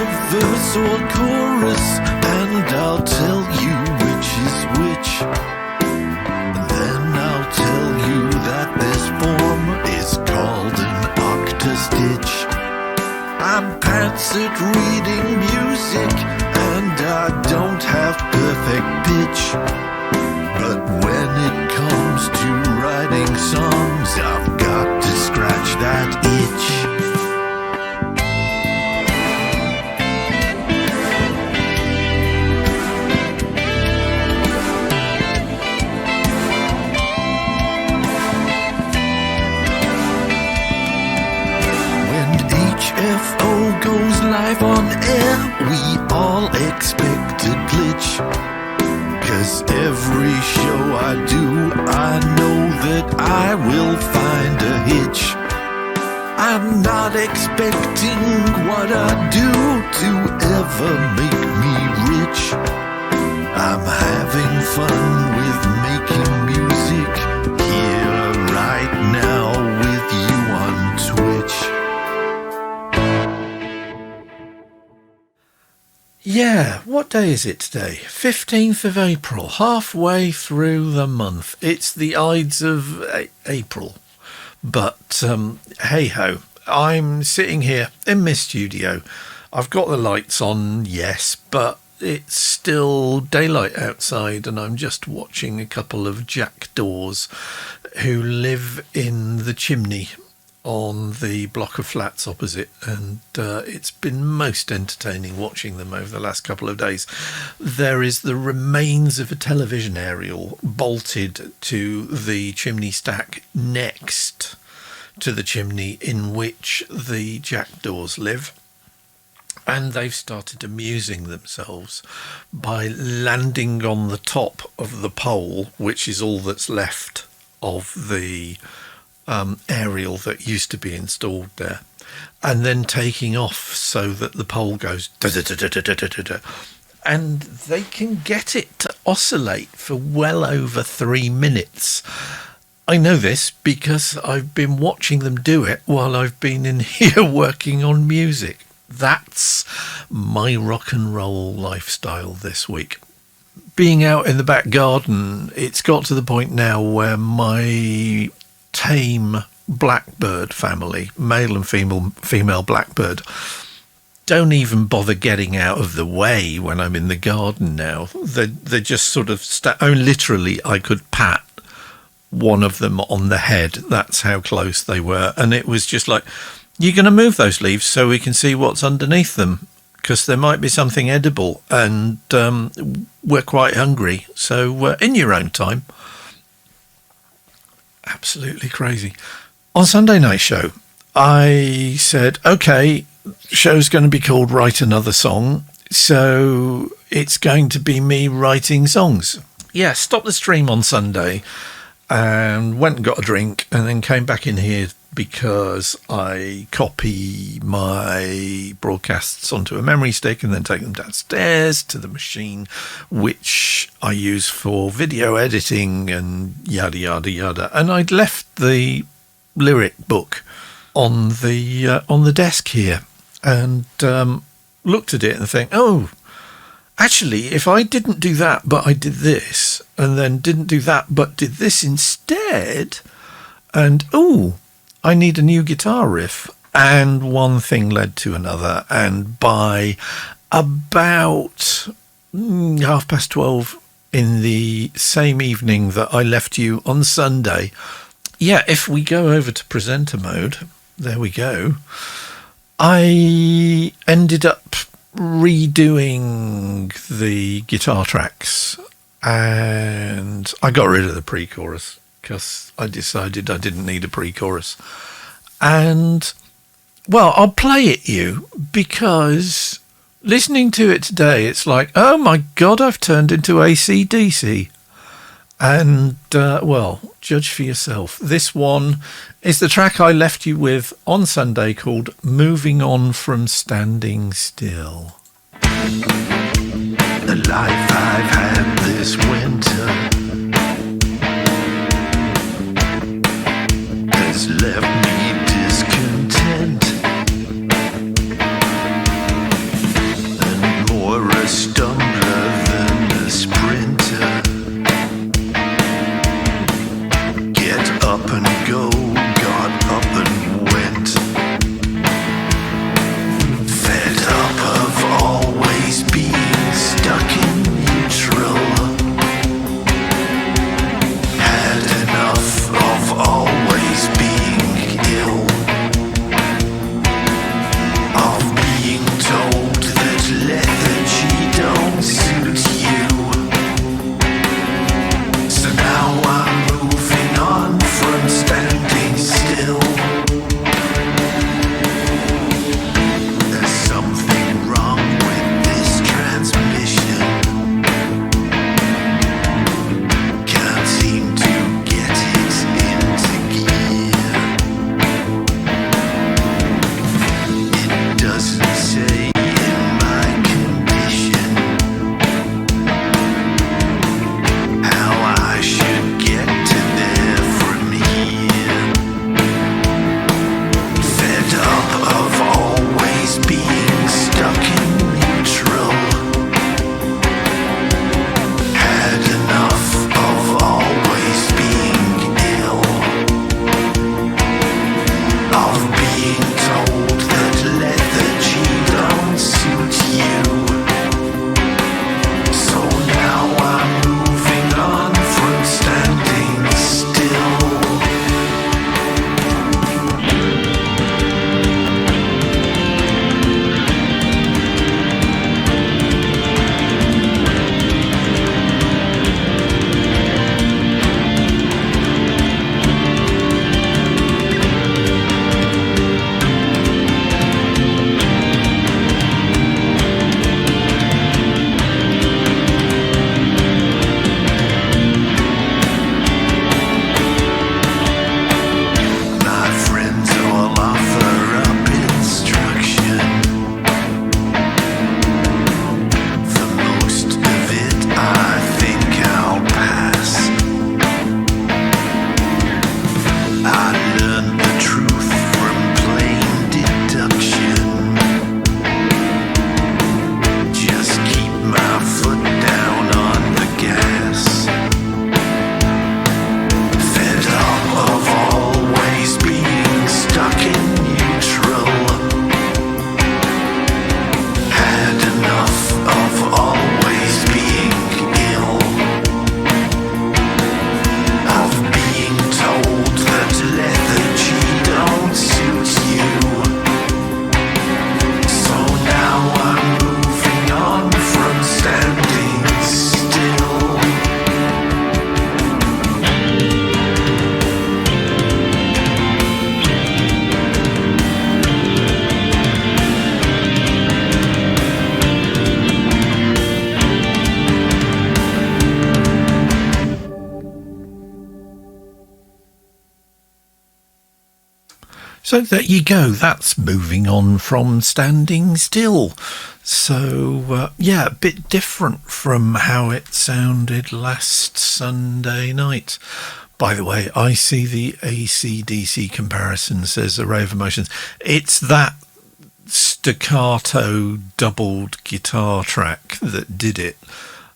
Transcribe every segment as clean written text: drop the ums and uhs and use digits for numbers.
verse or chorus, and I'll tell you which is which. Then I'll tell you that this form is called an octastitch. I'm pants at reading music, and I don't have perfect pitch. But when it comes to writing songs, I've got to scratch that itch. When HFO goes live on air, we all expect a glitch. 'Cause every show I do, I know that I will find a hitch. I'm not expecting what I do to ever make me rich. I'm having fun with making music here right now with you on Twitch. Yeah, what day is it today? 15th of April, halfway through the month. It's the Ides of April. But hey-ho, I'm sitting here in my studio. I've got the lights on, yes, but it's still daylight outside, and I'm just watching a couple of jackdaws who live in the chimney on the block of flats opposite, and it's been most entertaining watching them over the last couple of days. There is the remains of a television aerial bolted to the chimney stack next to the chimney in which the jackdaws live, and they've started amusing themselves by landing on the top of the pole, which is all that's left of the aerial that used to be installed there, and then taking off so that the pole goes da-da-da-da-da-da-da, and they can get it to oscillate for well over 3 minutes. I know this because I've been watching them do it while I've been in here working on music. That's my rock and roll lifestyle this week. Being out in the back garden, it's got to the point now where my tame blackbird family, male and female blackbird, don't even bother getting out of the way when I'm in the garden now. They just sort of literally I could pat one of them on the head. That's how close they were. And it was just like, you're going to move those leaves so we can see what's underneath them, because there might be something edible, and we're quite hungry. So in your own time. Absolutely crazy. On Sunday night show, I said, okay, show's going to be called Write Another Song, so it's going to be me writing songs. Yeah, stopped the stream on Sunday and went and got a drink, and then came back in here because I copy my broadcasts onto a memory stick and then take them downstairs to the machine, which I use for video editing and yada, yada, yada. And I'd left the lyric book on the desk here, and looked at it and think, oh, actually, if I didn't do that, but I did this, and then didn't do that, but did this instead, and I need a new guitar riff, and one thing led to another, and by about 12:30 in the same evening that I left you on Sunday, yeah, if we go over to presenter mode, there we go, I ended up redoing the guitar tracks, and I got rid of the pre-chorus because I decided I didn't need a pre-chorus. And well, I'll play it you, because listening to it today, it's like, oh my god, I've turned into AC/DC. And well, judge for yourself. This one is the track I left you with on Sunday, called Moving On From Standing Still. The life I've had this winter has left me discontent. So there you go. That's moving on from Standing Still. So, yeah, a bit different from how it sounded last Sunday night. By the way, I see the AC/DC comparison, says Array of Emotions. It's that staccato doubled guitar track that did it.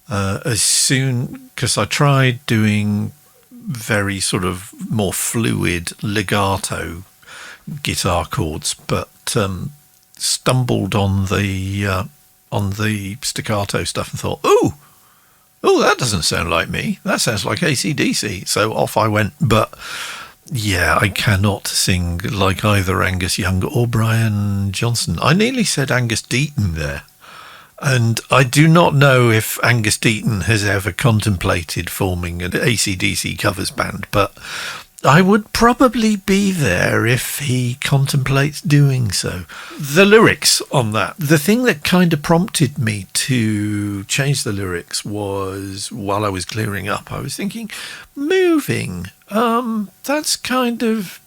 As soon, because I tried doing very sort of more fluid legato guitar chords, but stumbled on the staccato stuff and thought, oh, that doesn't sound like me. That sounds like AC/DC. So off I went. But yeah, I cannot sing like either Angus Young or Brian Johnson. I nearly said Angus Deaton there. And I do not know if Angus Deaton has ever contemplated forming an AC/DC covers band, but I would probably be there if he contemplates doing so. The lyrics on that, the thing that kind of prompted me to change the lyrics was, while I was clearing up, I was thinking, moving, that's kind of,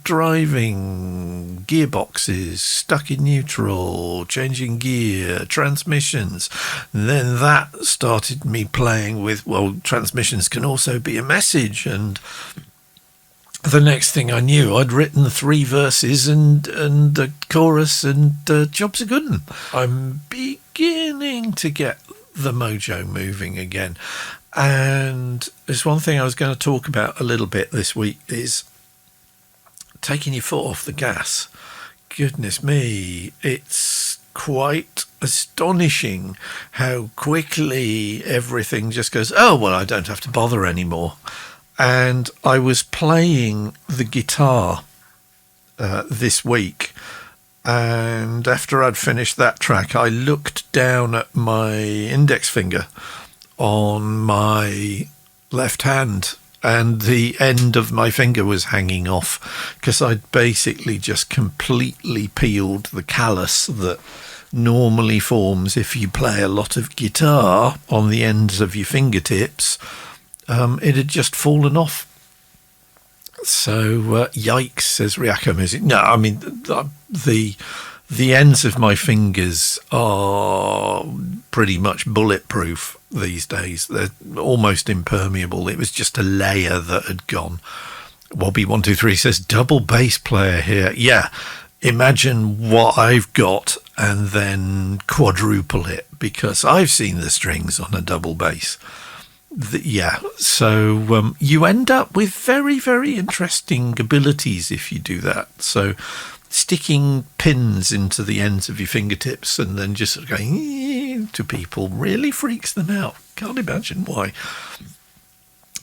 driving, gearboxes, stuck in neutral, changing gear, transmissions. And then that started me playing with, well, transmissions can also be a message. And the next thing I knew, I'd written 3 verses and a chorus, and jobs are good. I'm beginning to get the mojo moving again. And there's one thing I was going to talk about a little bit this week is taking your foot off the gas. Goodness me, it's quite astonishing how quickly everything just goes, oh, well, I don't have to bother anymore. And I was playing the guitar this week, and after I'd finished that track, I looked down at my index finger on my left hand, and the end of my finger was hanging off because I'd basically just completely peeled the callus that normally forms if you play a lot of guitar on the ends of your fingertips. It had just fallen off. So, yikes, says Ryako Music. No, I mean, the ends of my fingers are pretty much bulletproof these days. They're almost impermeable. It was just a layer that had gone. Wobby123 says, double bass player here. Yeah, imagine what I've got and then quadruple it, because I've seen the strings on a double bass. So you end up with very, very interesting abilities if you do that. So sticking pins into the ends of your fingertips and then just sort of going to people really freaks them out. Can't imagine why.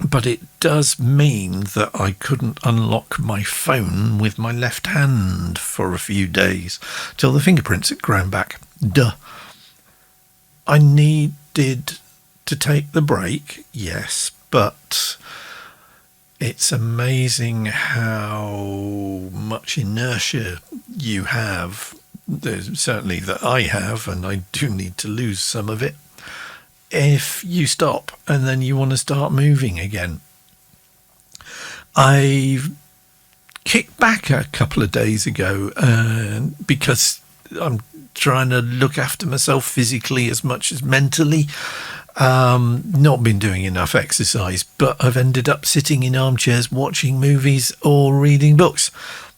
But it does mean that I couldn't unlock my phone with my left hand for a few days till the fingerprints had grown back. Duh. I needed to take the break, yes, but it's amazing how much inertia you have. There's certainly that I have, and I do need to lose some of it. If you stop and then you want to start moving again. I kicked back a couple of days ago because I'm trying to look after myself physically as much as mentally. Not been doing enough exercise, but I've ended up sitting in armchairs watching movies or reading books.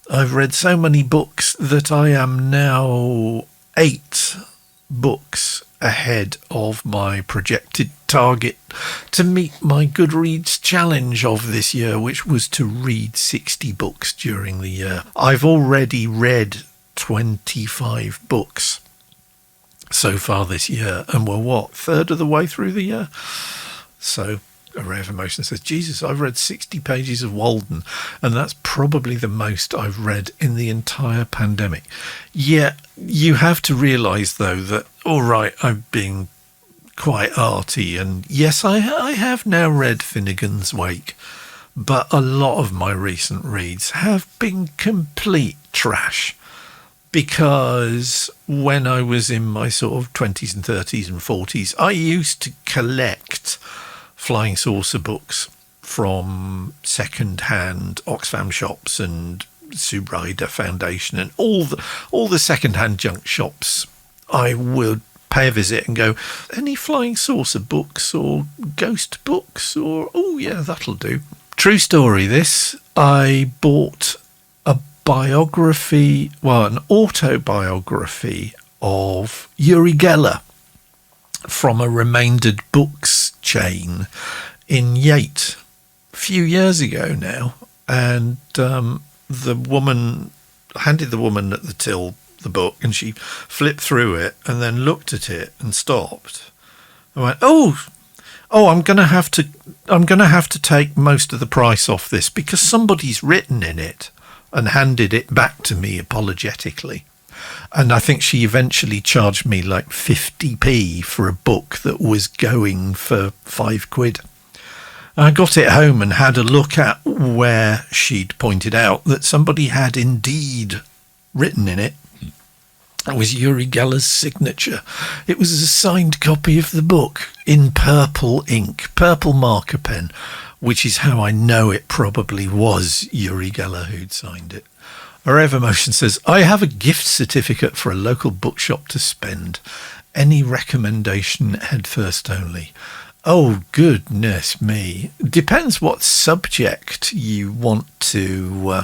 I've read so many books that I am now 8 books ahead of my projected target to meet my Goodreads challenge of this year, which was to read 60 books during the year. I've already read 25 books so far this year, and we're third of the way through the year. So Array of Emotion says, Jesus, I've read 60 pages of Walden, and that's probably the most I've read in the entire pandemic. Yeah, you have to realise though that, all right, I've been quite arty, and yes, I have now read Finnegan's Wake, but a lot of my recent reads have been complete trash. Because when I was in my sort of 20s and 30s and 40s, I used to collect flying saucer books from second-hand Oxfam shops and Sue Ryder Foundation and all the second-hand junk shops, I would pay a visit and go, any flying saucer books or ghost books, or, oh yeah, that'll do. True story, this. I bought an autobiography of Uri Geller from a Remaindered Books chain in Yate a few years ago now, and the woman handed the woman at the till the book, and she flipped through it and then looked at it and stopped. I went, oh, I'm going to have to take most of the price off this because somebody's written in it, and handed it back to me apologetically. And I think she eventually charged me like 50p for a book that was going for £5. I got it home and had a look at where she'd pointed out that somebody had indeed written in it. It was Uri Geller's signature. It was a signed copy of the book in purple ink, purple marker pen, which is how I know it probably was Uri Geller who'd signed it. Rev Emotion says, I have a gift certificate for a local bookshop to spend. Any recommendation head first only? Oh, goodness me. Depends what subject you want to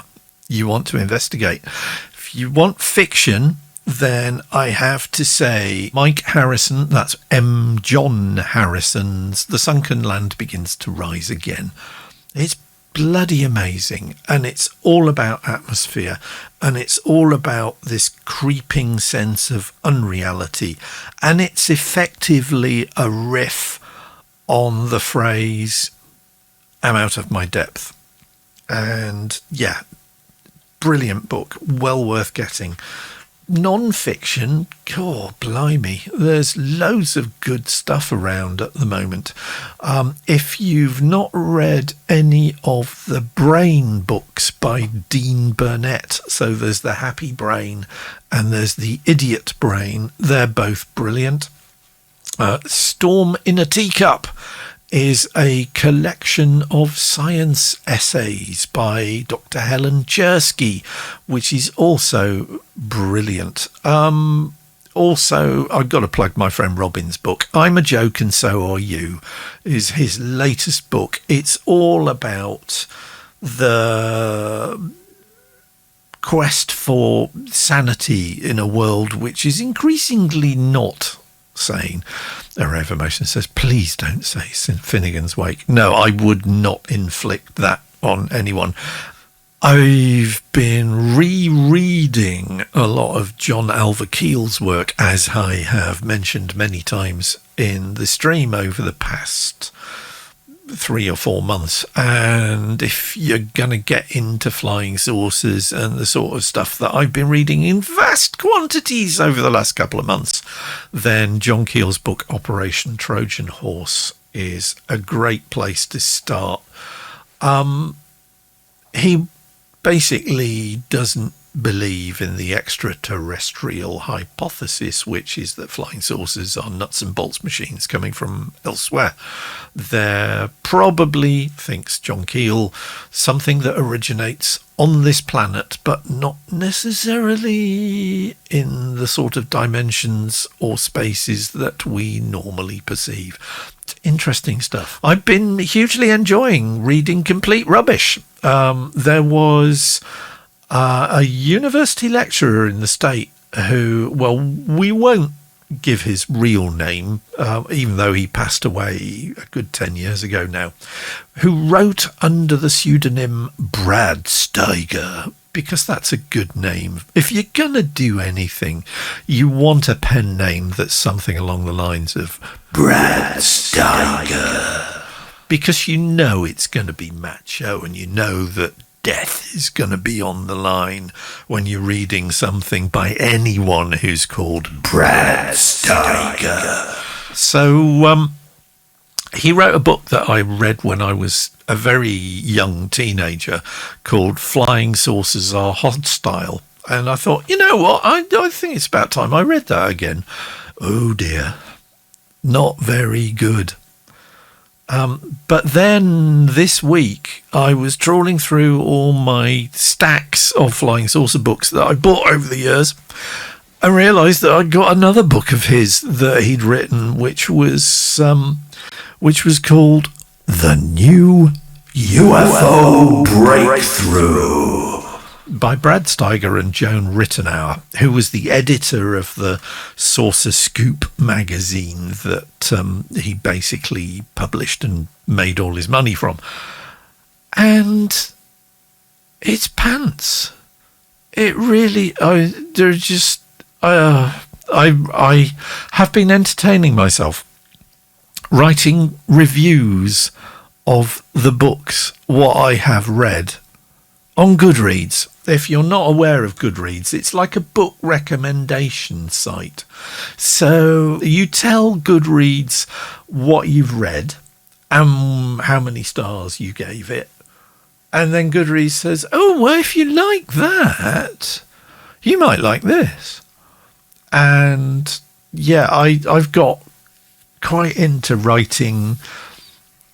investigate. If you want fiction, then I have to say Mike Harrison, that's M. John Harrison's The Sunken Land Begins to Rise Again. It's bloody amazing, and it's all about atmosphere, and it's all about this creeping sense of unreality, and it's effectively a riff on the phrase, I'm out of my depth. And yeah, brilliant book, well worth getting. Non-fiction, God blimey, there's loads of good stuff around at the moment. If you've not read any of the Brain books by Dean Burnett, so there's The Happy Brain and there's The Idiot Brain, they're both brilliant. Storm in a Teacup is a collection of science essays by Dr. Helen Chersky, which is also brilliant. Also, I've got to plug my friend Robin's book, I'm a Joke and So Are You, is his latest book. It's all about the quest for sanity in a world which is increasingly not sane. Rev Emotion says, please don't say Finnegan's Wake. No, I would not inflict that on anyone. I've been rereading a lot of John Alva Keel's work, as I have mentioned many times in the stream over the past 3 or 4 months. And if you're going to get into flying saucers and the sort of stuff that I've been reading in vast quantities over the last couple of months, then John Keel's book Operation Trojan Horse is a great place to start. He basically doesn't believe in the extraterrestrial hypothesis, which is that flying saucers are nuts and bolts machines coming from elsewhere. They're probably, thinks John Keel, something that originates on this planet, but not necessarily in the sort of dimensions or spaces that we normally perceive. It's interesting stuff. I've been hugely enjoying reading complete rubbish. There was a university lecturer in the state who, well, we won't give his real name, even though he passed away a good 10 years ago now, who wrote under the pseudonym Brad Steiger, because that's a good name. If you're going to do anything, you want a pen name that's something along the lines of Brad Steiger, because you know it's going to be macho, and you know that death is going to be on the line when you're reading something by anyone who's called Brad Steiger. So he wrote a book that I read when I was a very young teenager called Flying Saucers Are Hostile. And I thought, you know what, I think it's about time I read that again. Oh dear, not very good. But then this week, I was trawling through all my stacks of Flying Saucer books that I bought over the years and realised that I'd got another book of his that he'd written, which was called The New UFO Breakthrough by Brad Steiger and Joan Rittenauer, who was the editor of the Saucer Scoop magazine that he basically published and made all his money from. And it's pants. It really, I have been entertaining myself writing reviews of the books, what I have read on Goodreads. If you're not aware of Goodreads, it's like a book recommendation site. So you tell Goodreads what you've read and how many stars you gave it. And then Goodreads says, oh, well, if you like that, you might like this. And yeah, I've got quite into writing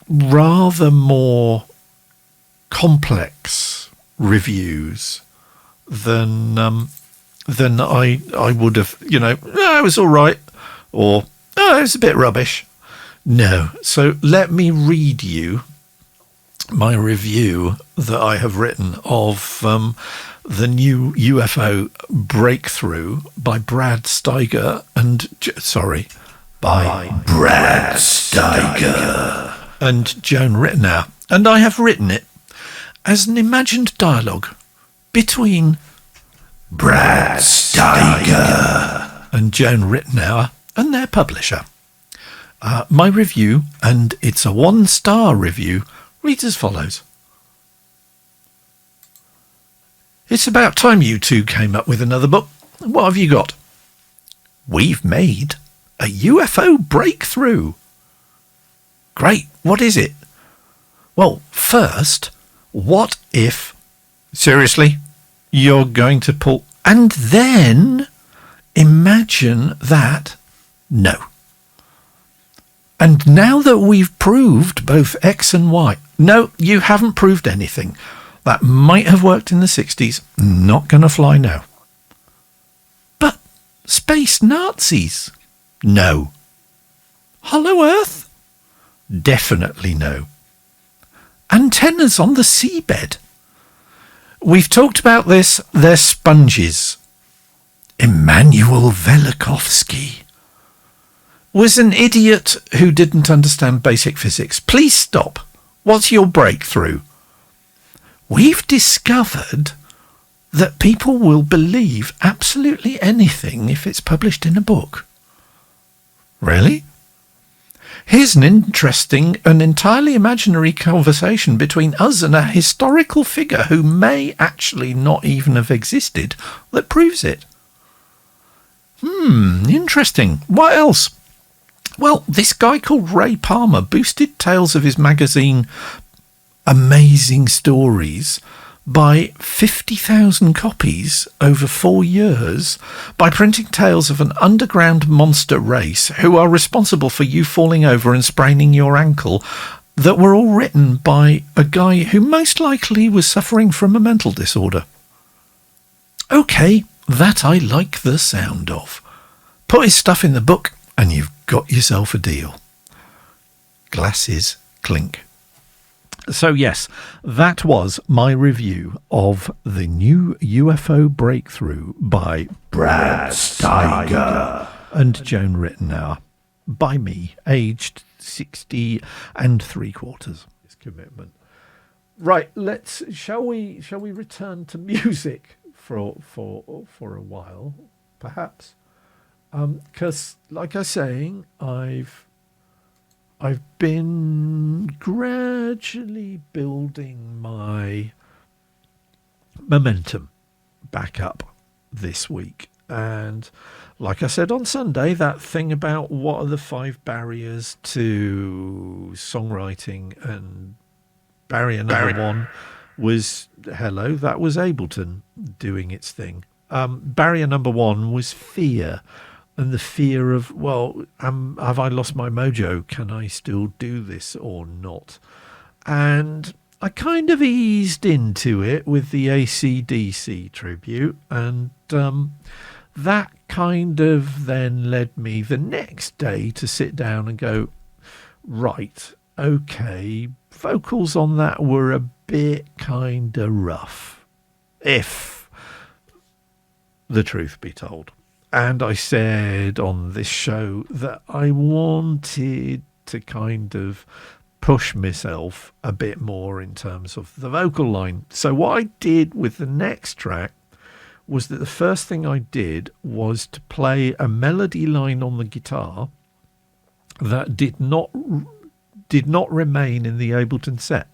rather more complex reviews than I would have, it was all right, or it was a bit rubbish. No. So let me read you my review that I have written of The New UFO Breakthrough by Brad Steiger by Brad Steiger and Joan Rittenauer. And I have written it as an imagined dialogue between Brad Steiger and Joan Rittenauer and their publisher. My review, and it's a 1-star review, reads as follows. It's about time you two came up with another book. What have you got? We've made a UFO breakthrough. Great. What is it? Well, first, what if... Seriously? You're going to pull... And then imagine that... No. And now that we've proved both X and Y... No, you haven't proved anything. That might have worked in the 60s. Not going to fly now. But space Nazis? No. Hollow Earth? Definitely no. Antennas on the seabed? We've talked about this. They're sponges. Immanuel Velikovsky was an idiot who didn't understand basic physics. Please stop. What's your breakthrough? We've discovered that people will believe absolutely anything if it's published in a book. Really? Here's an interesting and entirely imaginary conversation between us and a historical figure who may actually not even have existed that proves it. Interesting. What else? Well, this guy called Ray Palmer boosted tales of his magazine Amazing Stories by 50,000 copies over 4 years by printing tales of an underground monster race who are responsible for you falling over and spraining your ankle, that were all written by a guy who most likely was suffering from a mental disorder. Okay, that I like the sound of. Put his stuff in the book and you've got yourself a deal. Glasses clink. So yes, that was my review of The New UFO Breakthrough by Brad Steiger and Joan Rittenauer, by me, aged 60 3/4. It's commitment. Right, shall we return to music for a while, perhaps? Because, like I was saying, I've been gradually building my momentum back up this week. And like I said on Sunday, that thing about what are the 5 barriers to songwriting, and barrier number 1 was, that was Ableton doing its thing. Barrier number 1 was fear. and the fear of, well, have I lost my mojo? Can I still do this or not? And I kind of eased into it with the AC/DC tribute, and that kind of then led me the next day to sit down and go, right, okay, vocals on that were a bit kind of rough, if the truth be told. And I said on this show that I wanted to kind of push myself a bit more in terms of the vocal line. So what I did with the next track was that the first thing I did was to play a melody line on the guitar that did not remain in the Ableton set,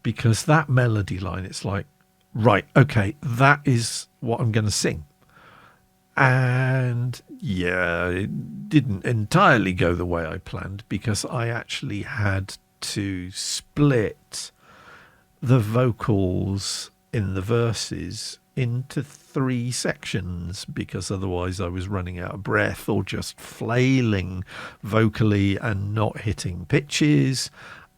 because that melody line, it's like, right, okay, that is what I'm going to sing. And yeah, it didn't entirely go the way I planned, because I actually had to split the vocals in the verses into 3 sections, because otherwise I was running out of breath or just flailing vocally and not hitting pitches.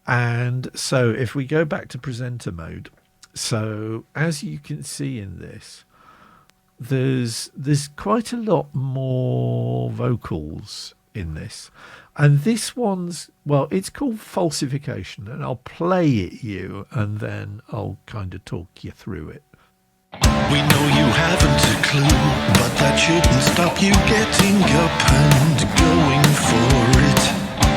And so if we go back to presenter mode, so as you can see in this, there's quite a lot more vocals in this. And this one's, well, it's called Falsification, and I'll play it you and then I'll kind of talk you through it. We know you haven't a clue, but that shouldn't stop you getting up and going for it.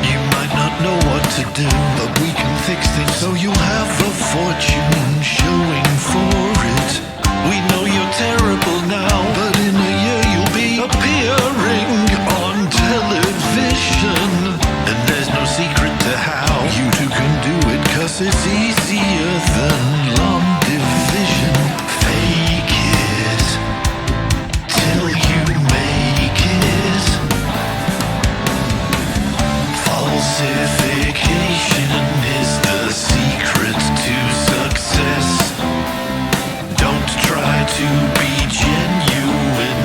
You might not know what to do, but we can fix things so you'll have a fortune showing for it. We know you're terrible now, but in a year you'll be appearing on television. And there's no secret to how you two can do it, 'cause it's easier than long division. Fake it till you make it. Falsification is the secret to success. Don't try to be genuine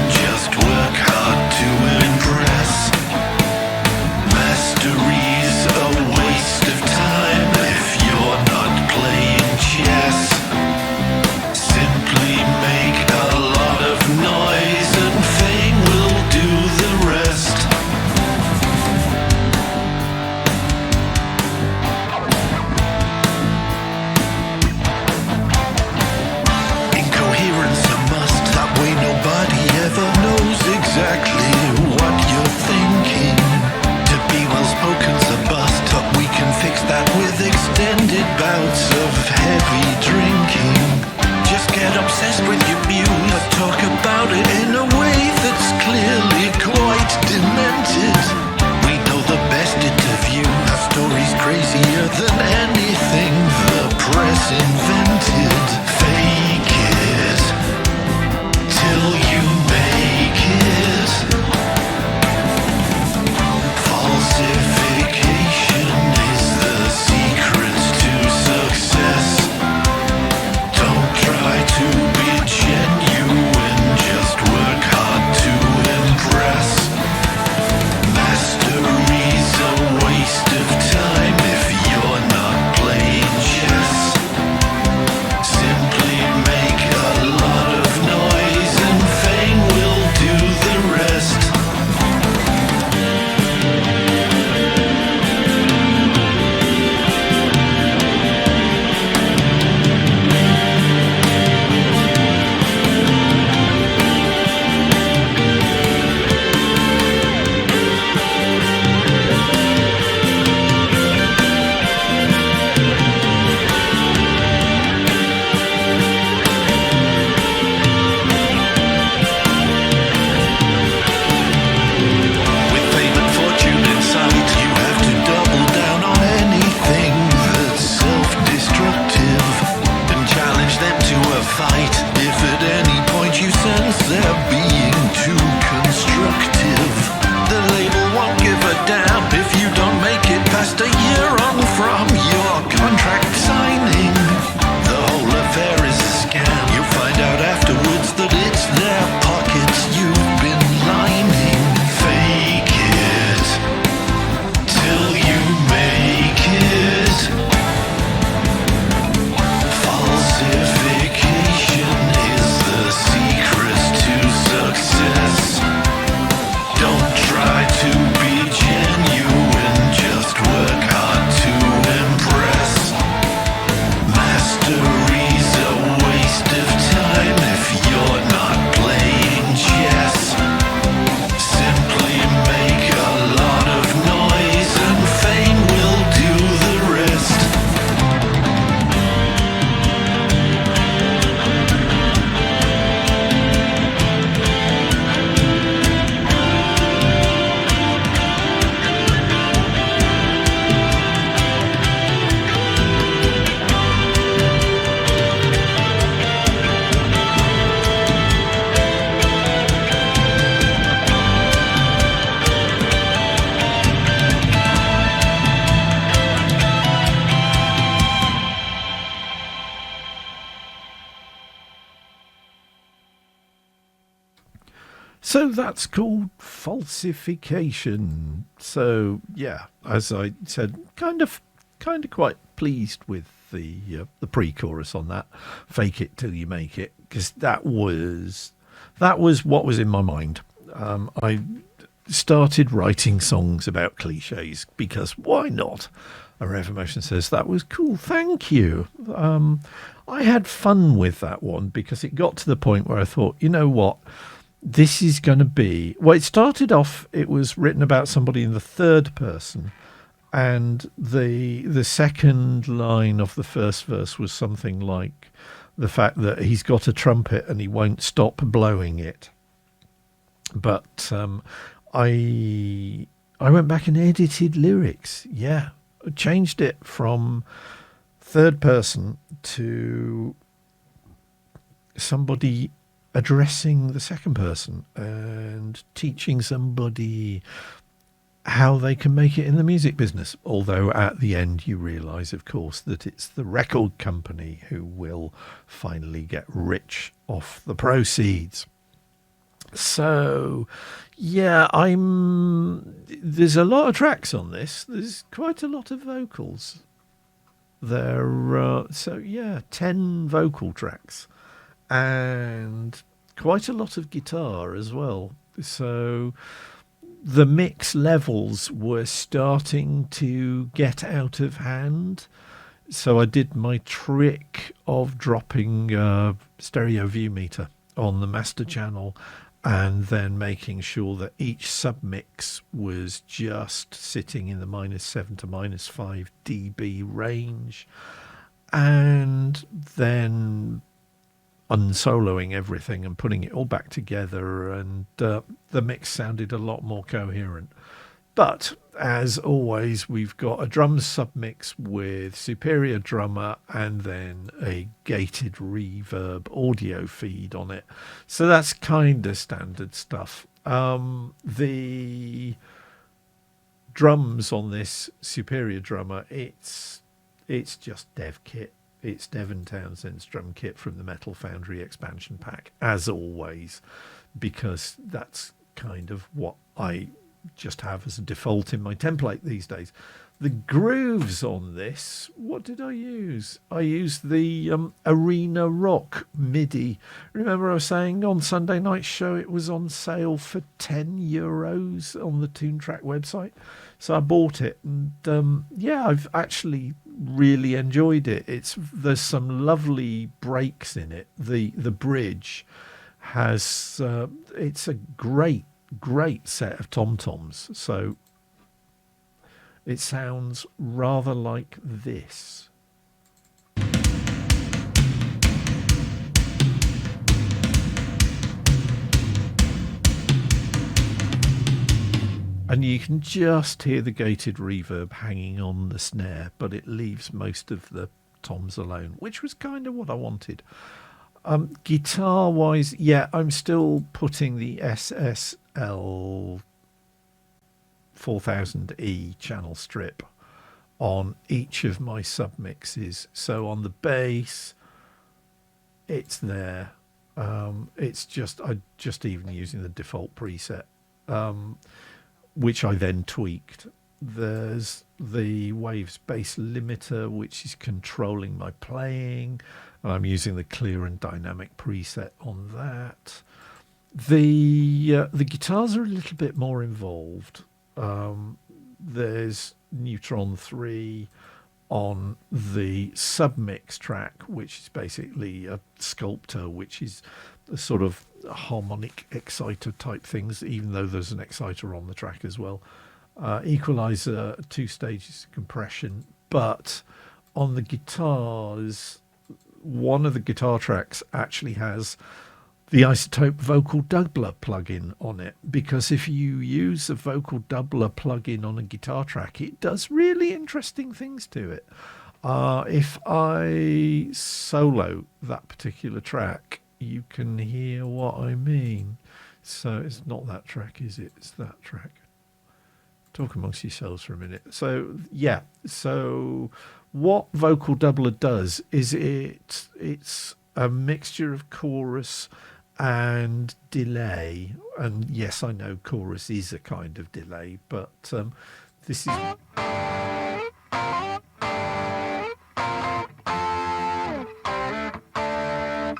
So that's called falsification. So yeah, as I said, kind of quite pleased with the pre-chorus on that. Fake it till you make it, because that was what was in my mind. I started writing songs about cliches because why not? A Rev Emotion says that was cool. Thank you. I had fun with that one because it got to the point where I thought, you know what? This is going to be... Well, it started off, it was written about somebody in the third person, and the second line of the first verse was something like the fact that he's got a trumpet and he won't stop blowing it. But I went back and edited lyrics. Yeah, changed it from third person to somebody addressing the second person and teaching somebody how they can make it in the music business. Although at the end you realise, of course, that it's the record company who will finally get rich off the proceeds. So, yeah, there's a lot of tracks on this. There's quite a lot of vocals. So, yeah, 10 vocal tracks. And quite a lot of guitar as well. So the mix levels were starting to get out of hand. So I did my trick of dropping stereo view meter on the master channel and then making sure that each submix was just sitting in the -7 to -5 dB range, and then unsoloing everything and putting it all back together, and the mix sounded a lot more coherent. But as always, we've got a drum submix with Superior Drummer and then a gated reverb audio feed on it. So that's kind of standard stuff. The drums on this Superior Drummer, it's just dev kit. It's Devon Townsend's drum kit from the Metal Foundry expansion pack, as always, because that's kind of what I just have as a default in my template these days. The grooves on this, what did I use? I used the Arena Rock MIDI. Remember I was saying on Sunday night's show it was on sale for €10 on the Toontrack website. So I bought it, and yeah, I've actually really enjoyed it. There's some lovely breaks in it. The bridge has it's a great set of tom-toms, so it sounds rather like this. And you can just hear the gated reverb hanging on the snare, but it leaves most of the toms alone, which was kind of what I wanted. Guitar wise, yeah, I'm still putting the SSL 4000E channel strip on each of my submixes. So on the bass, it's there. It's just even using the default preset, which I then tweaked. There's the Waves bass limiter, which is controlling my playing. I'm using the clear and dynamic preset on that. The guitars are a little bit more involved. There's Neutron 3 on the submix track, which is basically a sculptor, which is a sort of harmonic exciter type things, even though there's an exciter on the track as well. Equalizer, 2 stages of compression. But on the guitars, one of the guitar tracks actually has the Isotope Vocal Doubler plugin on it, because if you use a Vocal Doubler plugin on a guitar track, it does really interesting things to it. If I solo that particular track, you can hear what I mean. So it's not that track, is it? It's that track. Talk amongst yourselves for a minute. So yeah, so what Vocal Doubler does is it's a mixture of chorus and delay. And yes, I know chorus is a kind of delay, but this is...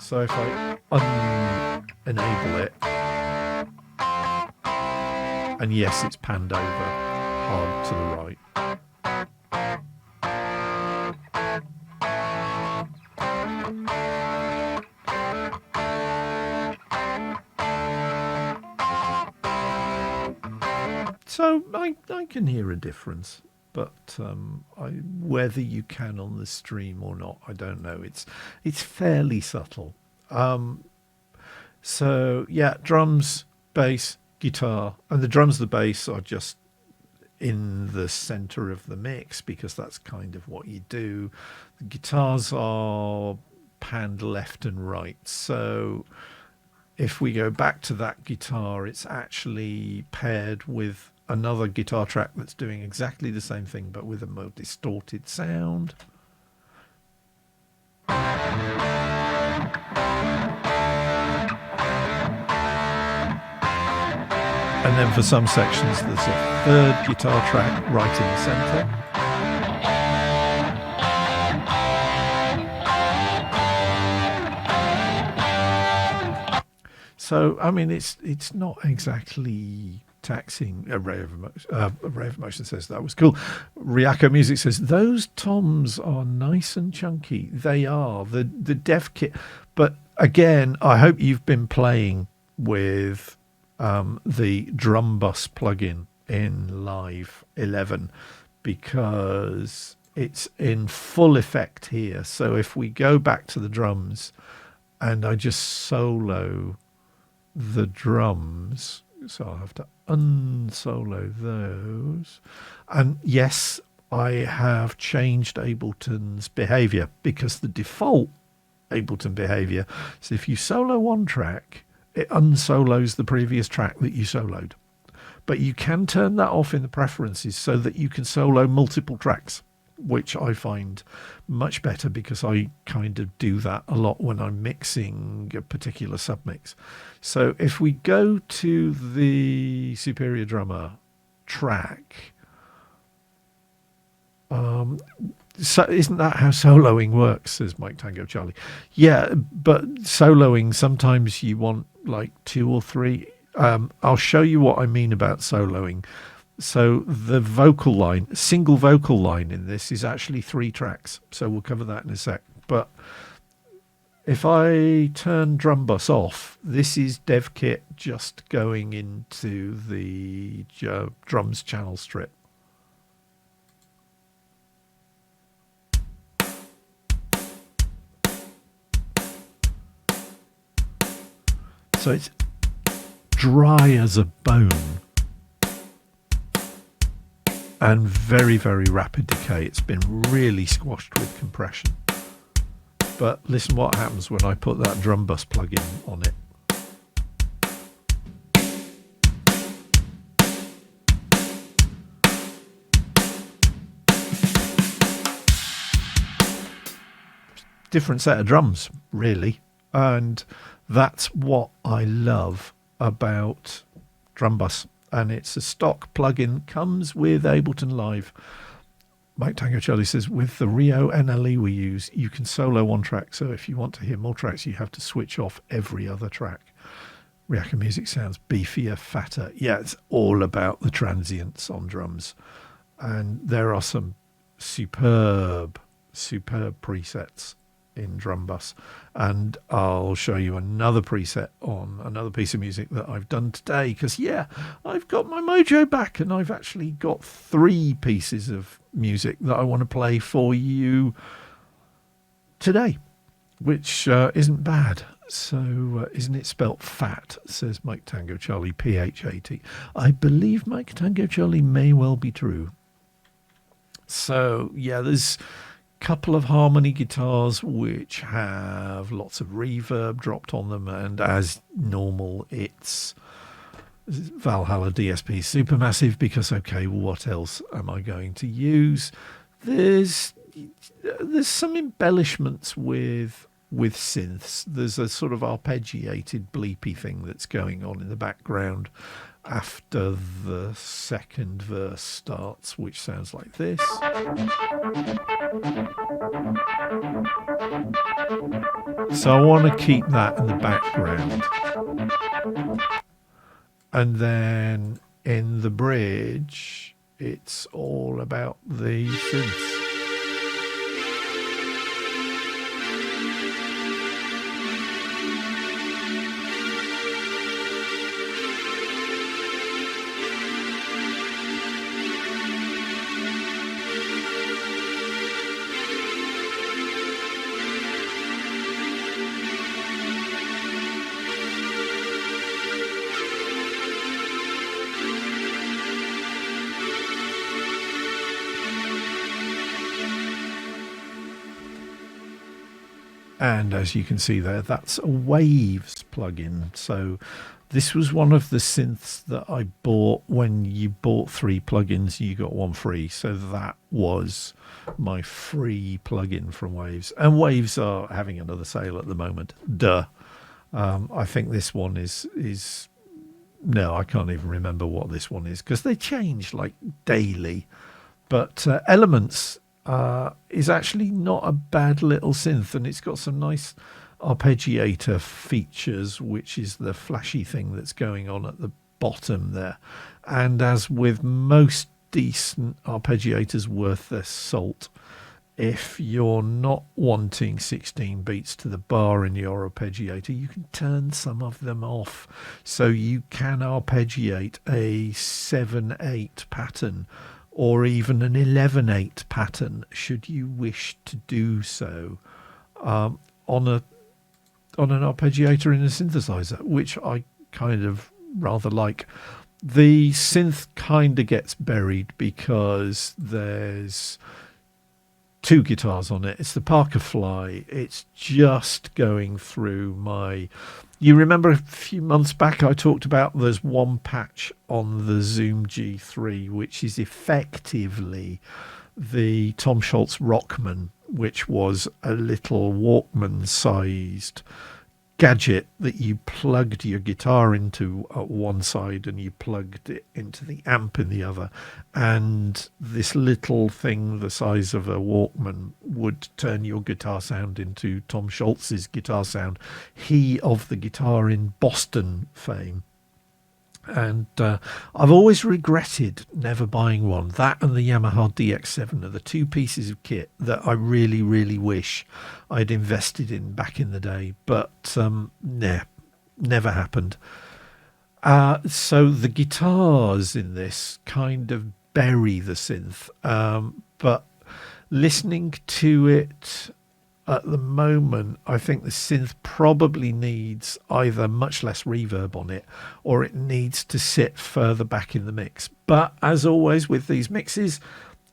So if I enable it, and yes, it's panned over hard to the right. So I can hear a difference, but whether you can on the stream or not, I don't know. It's fairly subtle. So yeah, drums, bass, guitar, and the drums, the bass are just in the center of the mix because that's kind of what you do. The guitars are panned left and right. So if we go back to that guitar, it's actually paired with another guitar track that's doing exactly the same thing but with a more distorted sound. And then for some sections there's a third guitar track right in the center. So I mean it's not exactly taxing. A Ray of Emotion says that was cool. Ryako Music says those toms are nice and chunky. They are the dev kit, but again, I hope you've been playing with the drum bus plugin in Live 11 because it's in full effect here. So if we go back to the drums and I just solo the drums, so I'll have to unsolo those. And yes, I have changed Ableton's behavior because the default Ableton behavior is if you solo one track, it unsolos the previous track that you soloed. But you can turn that off in the preferences so that you can solo multiple tracks, which I find much better because I kind of do that a lot when I'm mixing a particular submix. So if we go to the Superior Drummer track, so isn't that how soloing works, says Mike Tango Charlie? Yeah, but soloing, sometimes you want like 2 or 3. I'll show you what I mean about soloing. So the vocal line, single vocal line in this is actually 3 tracks. So we'll cover that in a sec. But if I turn drum bus off, this is dev kit just going into the drums channel strip. So it's dry as a bone and very, very rapid decay. It's been really squashed with compression. But listen what happens when I put that drum bus plugin on it. Different set of drums, really. And that's what I love about drum bus. And it's a stock plugin, comes with Ableton Live. Mike Tango Charlie says, with the Rio NLE we use, you can solo one track. So if you want to hear more tracks, you have to switch off every other track. Ryaka Music sounds beefier, fatter. Yeah, it's all about the transients on drums. And there are some superb presets in drum bus. And I'll show you another preset on another piece of music that I've done today. Because, yeah, I've got my mojo back and I've actually got 3 pieces of music that I want to play for you today, which isn't bad. So isn't it spelt fat, says Mike Tango Charlie, P-H-A-T. I believe Mike Tango Charlie may well be true. So yeah, there's a couple of harmony guitars which have lots of reverb dropped on them, and as normal it's Valhalla DSP Supermassive because, okay, what else am I going to use? There's some embellishments with with synths. There's a sort of arpeggiated bleepy thing that's going on in the background after the second verse starts, which sounds like this. So I want to keep that in the background. And then in the bridge, it's all about the synths. And as you can see there, that's a Waves plugin. So this was one of the synths that I bought. When you bought 3 plugins, you got 1 free. So that was my free plugin from Waves. And Waves are having another sale at the moment. Duh. I think this one is no, I can't even remember what this one is, because they change like daily. But Elements is actually not a bad little synth, and it's got some nice arpeggiator features, which is the flashy thing that's going on at the bottom there. And as with most decent arpeggiators worth their salt, if you're not wanting 16 beats to the bar in your arpeggiator, you can turn some of them off. So you can arpeggiate a 7/8 pattern or even an 11/8 pattern, should you wish to do so, on an arpeggiator in a synthesizer, which I kind of rather like. The synth kind of gets buried because there's 2 guitars on it. It's the Parker Fly. It's just going through my... You remember a few months back I talked about there's one patch on the Zoom G3, which is effectively the Tom Scholz Rockman, which was a little Walkman-sized gadget that you plugged your guitar into at one side and you plugged it into the amp in the other, and this little thing the size of a Walkman would turn your guitar sound into Tom Scholz's guitar sound, he of the Guitar in Boston fame. And I've always regretted never buying one. That and the Yamaha DX7 are the 2 pieces of kit that I really, really wish I'd invested in back in the day. But never happened. So the guitars in this kind of bury the synth. But listening to it at the moment, I think the synth probably needs either much less reverb on it, or it needs to sit further back in the mix. But as always with these mixes,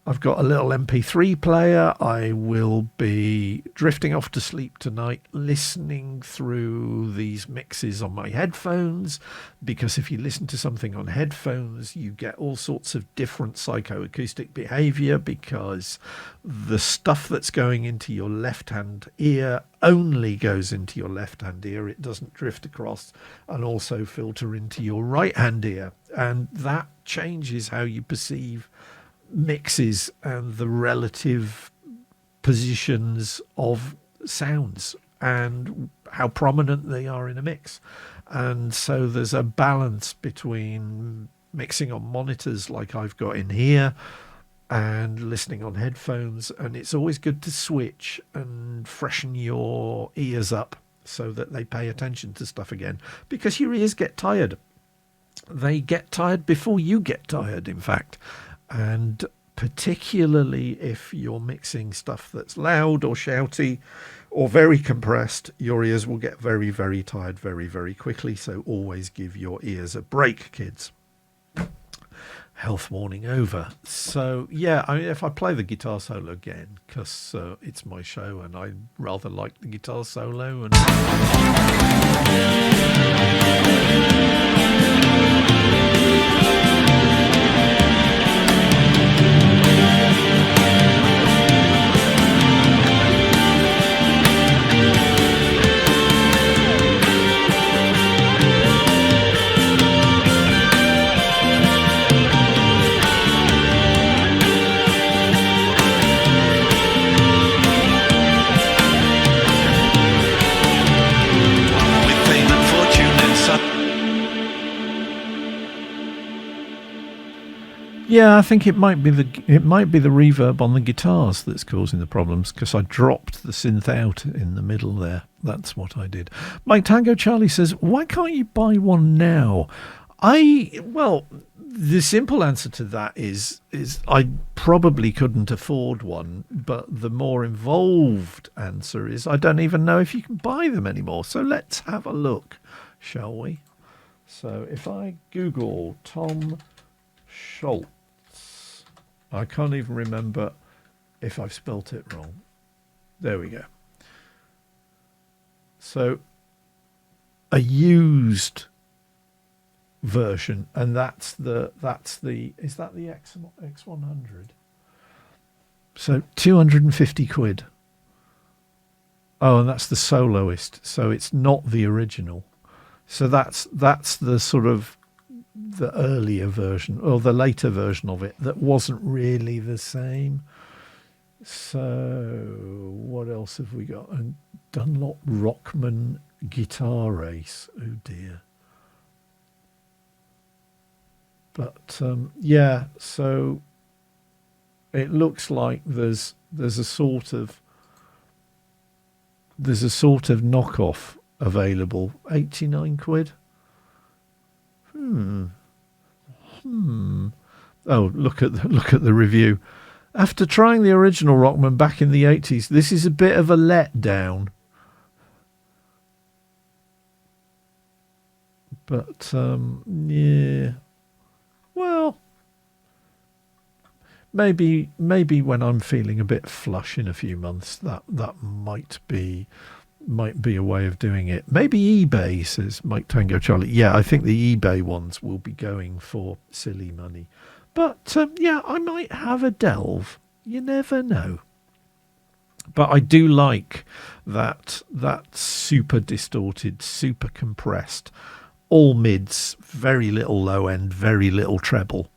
I've got a little MP3 player. I will be drifting off to sleep tonight listening through these mixes on my headphones, because if you listen to something on headphones, you get all sorts of different psychoacoustic behavior, because the stuff that's going into your left-hand ear only goes into your left-hand ear. It doesn't drift across and also filter into your right-hand ear. And that changes how you perceive mixes and the relative positions of sounds and how prominent they are in a mix. And so there's a balance between mixing on monitors like I've got in here and listening on headphones, and it's always good to switch and freshen your ears up so that they pay attention to stuff again, because your ears get tired. They get tired before you get tired, in fact. And particularly if you're mixing stuff that's loud or shouty or very compressed, your ears will get very, very tired very, very quickly. So always give your ears a break, kids. Health warning over. So yeah, I mean, if I play the guitar solo again, because it's my show and I rather like the guitar solo, and Yeah, I think it might be the reverb on the guitars that's causing the problems, because I dropped the synth out in the middle there. That's what I did. Mike Tango Charlie says, "Why can't you buy one now?" Well, the simple answer to that is I probably couldn't afford one, but the more involved answer is I don't even know if you can buy them anymore. So let's have a look, shall we? So if I Google Tom Schultz, I can't even remember if I've spelt it wrong. There we go. So a used version, and that's the is that the X100? So 250 quid. Oh, and that's the soloist, so it's not the original. So that's the sort of the earlier version, or the later version of it, that wasn't really the same. So what else have we got? And Dunlop Rockman guitar race. Oh dear. But yeah, so it looks like there's a sort of knockoff available, 89 quid. Oh, look at the review. After trying the original Rockman back in the 80s, this is a bit of a letdown. But yeah. Well, maybe when I'm feeling a bit flush in a few months, that might be a way of doing it. Maybe eBay, says Mike Tango Charlie. Yeah, I think the eBay ones will be going for silly money. But yeah, I might have a delve. You never know. But I do like that super distorted, super compressed, all mids, very little low end, very little treble,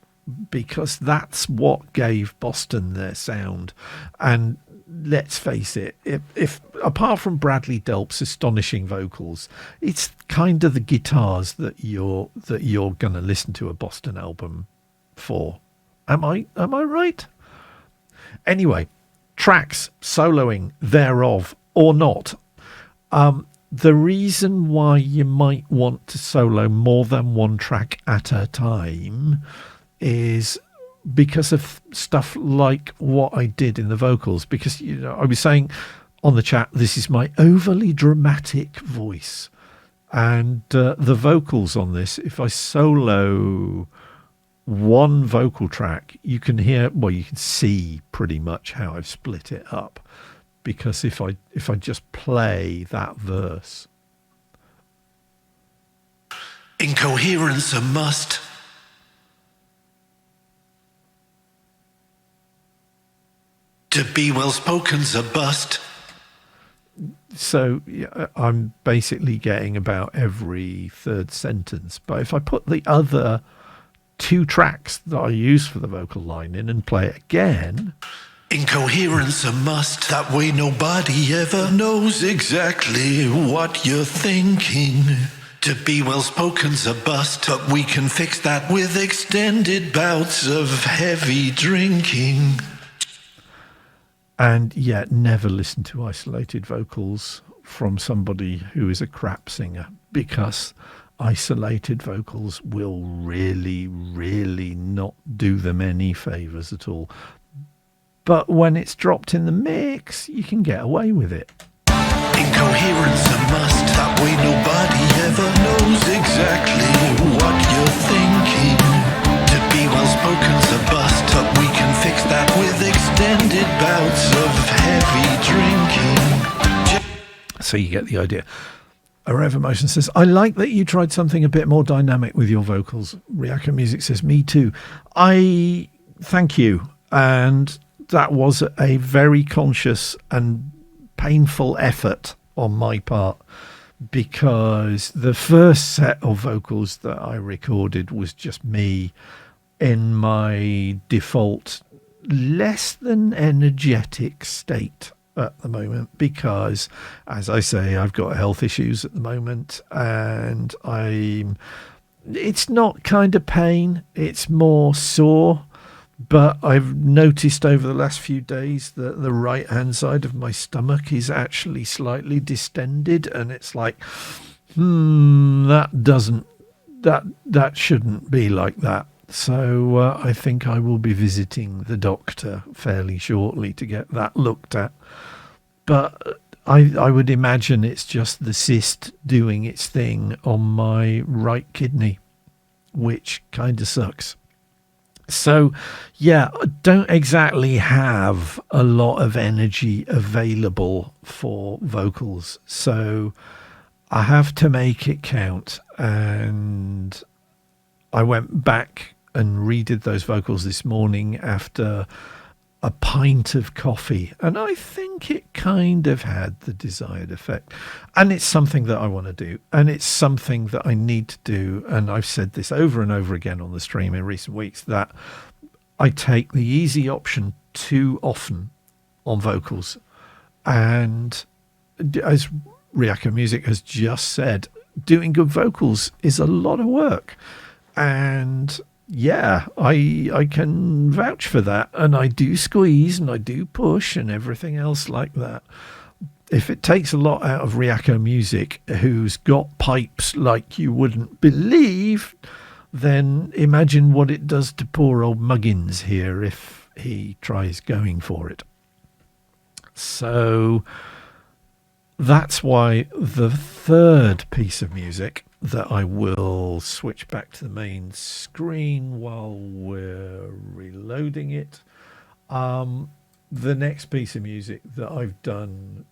because that's what gave Boston their sound. And let's face it, if apart from Bradley Delp's astonishing vocals, it's kind of the guitars that you're going to listen to a Boston album for. Am I right? Anyway, tracks, soloing thereof or not. The reason why you might want to solo more than one track at a time is because of stuff like what I did in the vocals. Because, you know, I was saying on the chat, this is my overly dramatic voice. And the vocals on this, if I solo one vocal track, you can hear, well, you can see pretty much how I've split it up. Because if I just play that verse. Incoherence a must. To be well spoken's a bust. So yeah, I'm basically getting about every third sentence. But if I put the other two tracks that I use for the vocal line in and play it again. Incoherence a must. That way nobody ever knows exactly what you're thinking. To be well spoken's a bust, but we can fix that with extended bouts of heavy drinking. And yet never listen to isolated vocals from somebody who is a crap singer, because isolated vocals will really, really not do them any favours at all. But when it's dropped in the mix, you can get away with it. Incoherence a must. That way nobody ever knows exactly what you're thinking. To be well spoken's a bust, but we can fix that with extended bouts of heavy drinking. So you get the idea. Arev Emotion says, I like that you tried something a bit more dynamic with your vocals. Riaka Music says, me too. I thank you. And that was a very conscious and painful effort on my part, because the first set of vocals that I recorded was just me in my default less than energetic state at the moment, because, as I say, I've got health issues at the moment, and it's not kind of pain, it's more sore. But I've noticed over the last few days that the right hand side of my stomach is actually slightly distended, and it's like, that shouldn't be like that. So I think I will be visiting the doctor fairly shortly to get that looked at. But I would imagine it's just the cyst doing its thing on my right kidney, which kind of sucks. So, yeah, I don't exactly have a lot of energy available for vocals. So I have to make it count. And I went back and redid those vocals this morning after a pint of coffee, and I think it kind of had the desired effect. And it's something that I want to do, and it's something that I need to do. And I've said this over and over again on the stream in recent weeks, that I take the easy option too often on vocals. And as Ryako Music has just said, doing good vocals is a lot of work. And yeah, I can vouch for that, and I do squeeze and I do push and everything else like that. If it takes a lot out of Ryako Music, who's got pipes like you wouldn't believe, then imagine what it does to poor old Muggins here if he tries going for it. So that's why the third piece of music that I will switch back to the main screen while we're reloading it. The next piece of music that I've done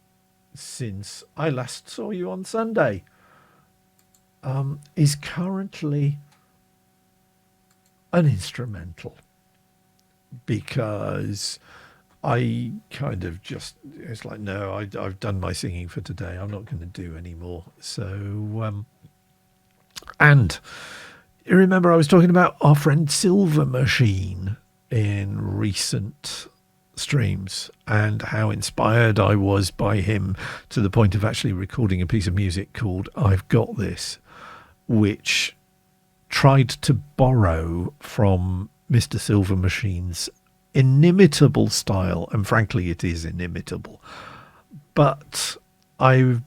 since I last saw you on Sunday is currently an instrumental, because I kind of just, it's like, no, I've done my singing for today. I'm not going to do any more. So, and you remember I was talking about our friend Silver Machine in recent streams and how inspired I was by him to the point of actually recording a piece of music called I've Got This, which tried to borrow from Mr. Silver Machine's inimitable style, and frankly it is inimitable. But I've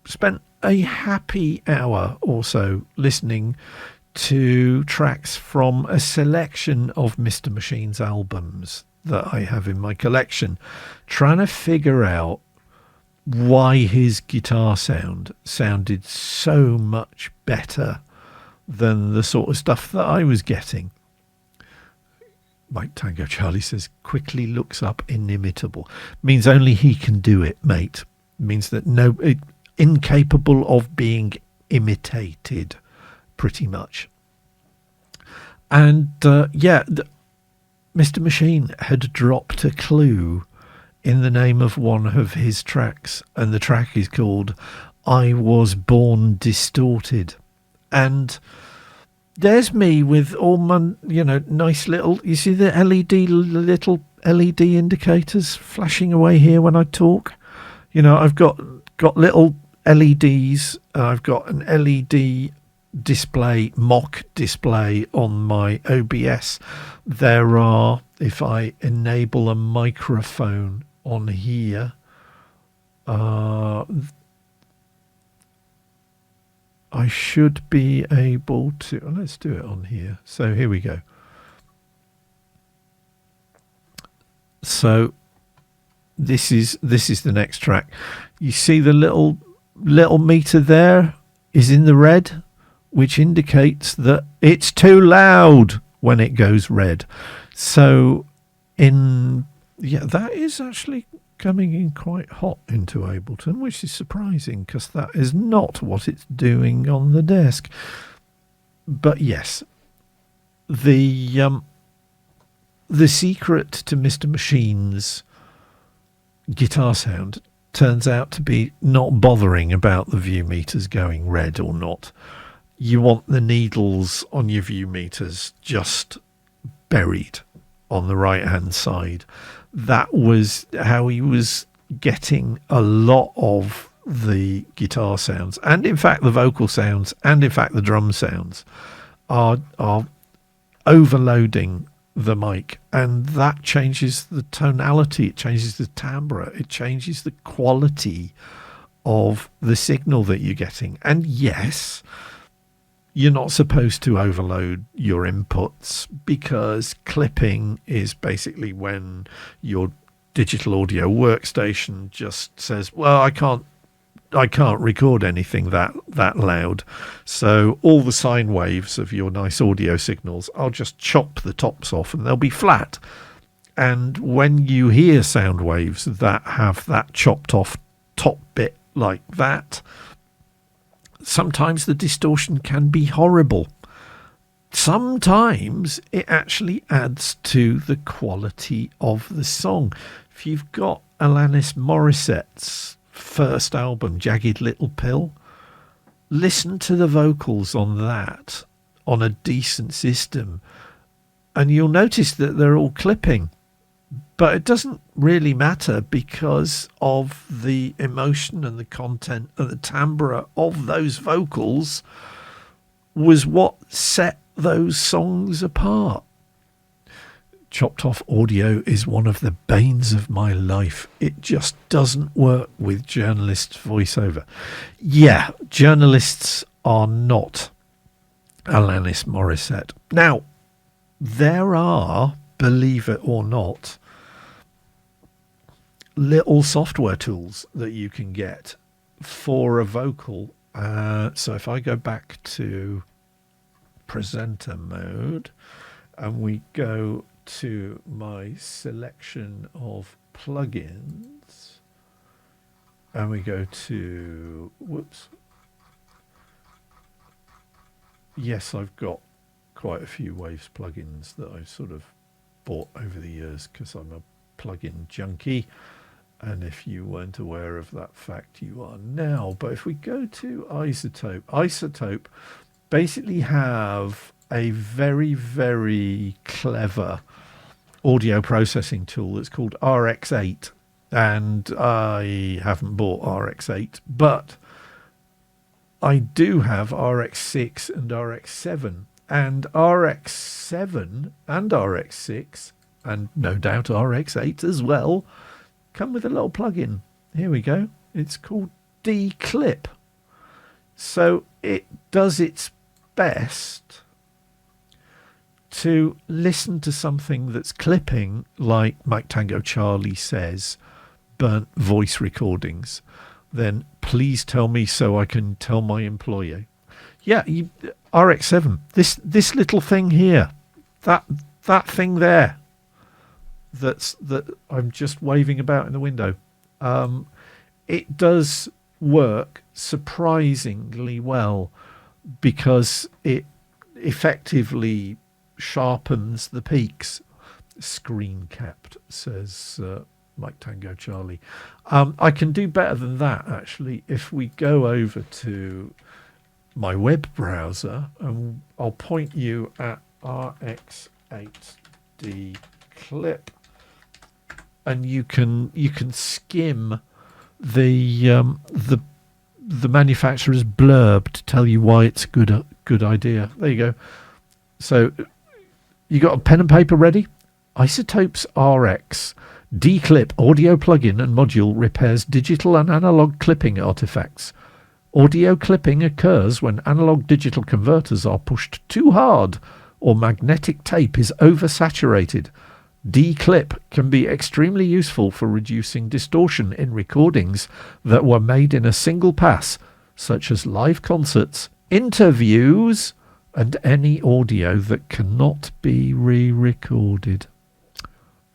spent a happy hour or so listening to tracks from a selection of Mr. Machine's albums that I have in my collection, trying to figure out why his guitar sounded so much better than the sort of stuff that I was getting. Mike Tango Charlie says, quickly looks up inimitable. Means only he can do it, mate. Means that incapable of being imitated, pretty much. And Mr. Machine had dropped a clue in the name of one of his tracks, and the track is called I Was Born Distorted. And there's me with all my, nice little, you see the little LED indicators flashing away here when I talk? I've got little LEDs. I've got an LED display, mock display on my OBS. There are, if I enable a microphone on here, I should be able to, let's do it on here. So here we go. So this is the next track. You see the little meter there is in the red, which indicates that it's too loud when it goes red. So that is actually coming in quite hot into Ableton, which is surprising because that is not what it's doing on the desk. But yes, the secret to Mr. Machine's guitar sound turns out to be not bothering about the view meters going red or not. You want the needles on your view meters just buried on the right hand side. That was how he was getting a lot of the guitar sounds, and in fact the vocal sounds, and in fact the drum sounds are overloading the mic, and that changes the tonality, it changes the timbre, it changes the quality of the signal that you're getting. And yes, you're not supposed to overload your inputs, because clipping is basically when your digital audio workstation just says, well, I can't record anything that loud, so all the sine waves of your nice audio signals, I'll just chop the tops off and they'll be flat. And when you hear sound waves that have that chopped off top bit like that, sometimes the distortion can be horrible. Sometimes it actually adds to the quality of the song. If you've got Alanis Morissette's first album, Jagged Little Pill, listen to the vocals on that on a decent system, and you'll notice that they're all clipping. But it doesn't really matter, because of the emotion and the content and the timbre of those vocals was what set those songs apart. Chopped off audio is one of the banes of my life. It just doesn't work with journalists' voiceover. Yeah, journalists are not Alanis Morissette. Now, there are, believe it or not, little software tools that you can get for a vocal. So if I go back to presenter mode and we go to my selection of plugins and we go to, yes, I've got quite a few Waves plugins that I've sort of bought over the years because I'm a plugin junkie, and if you weren't aware of that fact, you are now. But if we go to Isotope basically have a very, very clever audio processing tool that's called RX8, and I haven't bought RX8, but I do have RX6 and RX7, and RX7 and RX6, and no doubt RX8 as well, come with a little plugin. Here we go. It's called D-Clip. So it does its best to listen to something that's clipping, like Mike Tango Charlie says, burnt voice recordings. Then please tell me so I can tell my employer. Yeah, RX7, this little thing here, that thing there, that I'm just waving about in the window. It does work surprisingly well, because it effectively sharpens the peaks. Screen capped, says Mike Tango Charlie. I can do better than that, actually. If we go over to my web browser, and I'll point you at RX8D clip, and you can skim the manufacturer's blurb to tell you why it's a good idea. There you go. So you got a pen and paper ready? Isotope's RX D-Clip audio plugin and module repairs digital and analog clipping artifacts. Audio clipping occurs when analog-digital converters are pushed too hard or magnetic tape is oversaturated. D-Clip can be extremely useful for reducing distortion in recordings that were made in a single pass, such as live concerts, interviews, and any audio that cannot be re-recorded.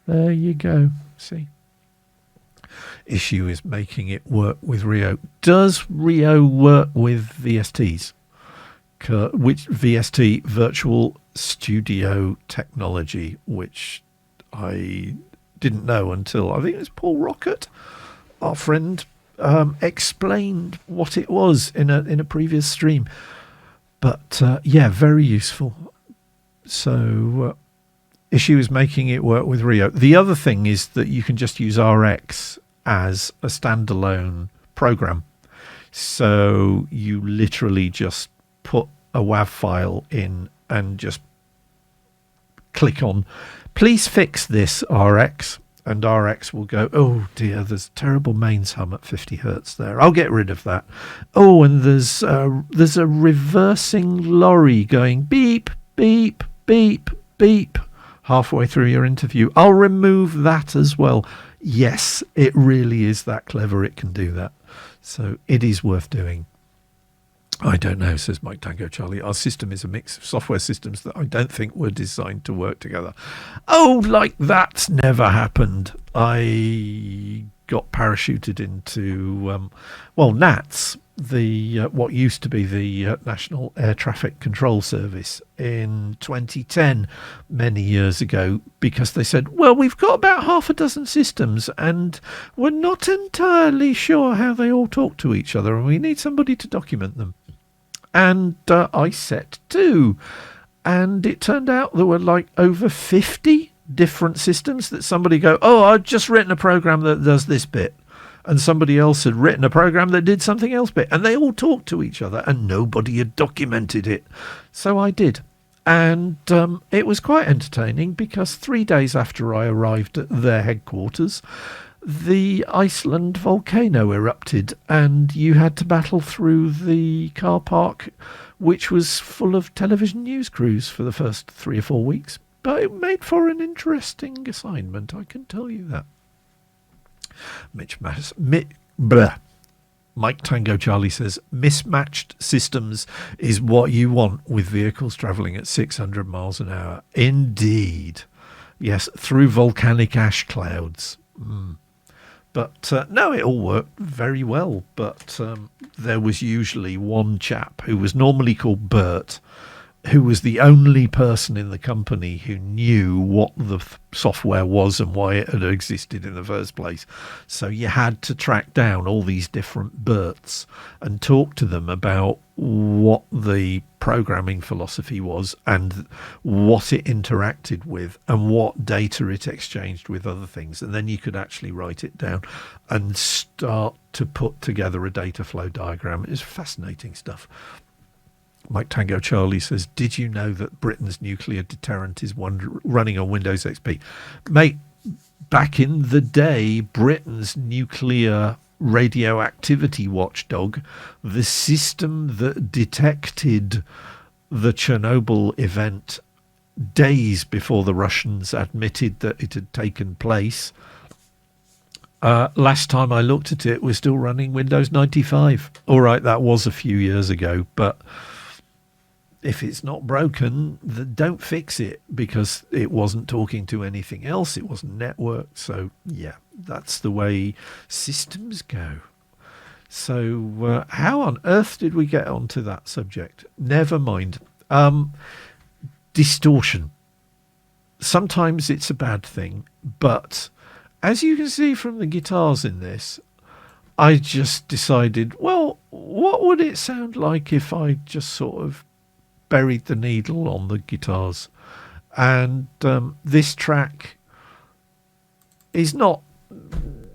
There you go. See? Issue is making it work with Rio. Does Rio work with VSTs? Which VST, Virtual Studio Technology, which I didn't know until, I think it was Paul Rocket, our friend, explained what it was in a previous stream. But yeah, very useful. So Issue is making it work with Rio. The other thing is that you can just use RX as a standalone program. So you literally just put a WAV file in and just click on, please fix this, RX. And RX will go, oh dear, there's terrible mains hum at 50 hertz there. I'll get rid of that. Oh, and there's a reversing lorry going beep, beep, beep, beep halfway through your interview. I'll remove that as well. Yes, it really is that clever. It can do that. So it is worth doing. I don't know, says Mike Tango Charlie. Our system is a mix of software systems that I don't think were designed to work together. Oh, like that's never happened. I got parachuted into, NATS, the what used to be the National Air Traffic Control Service in 2010, many years ago, because they said, well, we've got about half a dozen systems and we're not entirely sure how they all talk to each other and we need somebody to document them. And I set 2, and it turned out there were like over 50 different systems that somebody go, oh, I've just written a program that does this bit, and somebody else had written a program that did something else bit, and they all talked to each other and nobody had documented it. So I did, and it was quite entertaining because 3 days after I arrived at their headquarters, the Iceland volcano erupted and you had to battle through the car park, which was full of television news crews for the first 3 or 4 weeks. But it made for an interesting assignment, I can tell you that. Mike Tango Charlie says, mismatched systems is what you want with vehicles travelling at 600 miles an hour. Indeed. Yes, through volcanic ash clouds. But no, it all worked very well. But there was usually one chap who was normally called Bert, who was the only person in the company who knew what the software was and why it had existed in the first place. So you had to track down all these different Berts and talk to them about what the programming philosophy was and what it interacted with and what data it exchanged with other things. And then you could actually write it down and start to put together a data flow diagram. It's fascinating stuff. Mike Tango Charlie says, did you know that Britain's nuclear deterrent is running on Windows XP? Mate, back in the day, Britain's nuclear radioactivity watchdog, the system that detected the Chernobyl event days before the Russians admitted that it had taken place, last time I looked at it, we're still running Windows 95. All right, that was a few years ago, but if it's not broken, don't fix it, because it wasn't talking to anything else. It wasn't networked. So, yeah, that's the way systems go. So how on earth did we get onto that subject? Never mind. Distortion. Sometimes it's a bad thing, but as you can see from the guitars in this, I just decided, well, what would it sound like if I just sort of buried the needle on the guitars? And this track is not,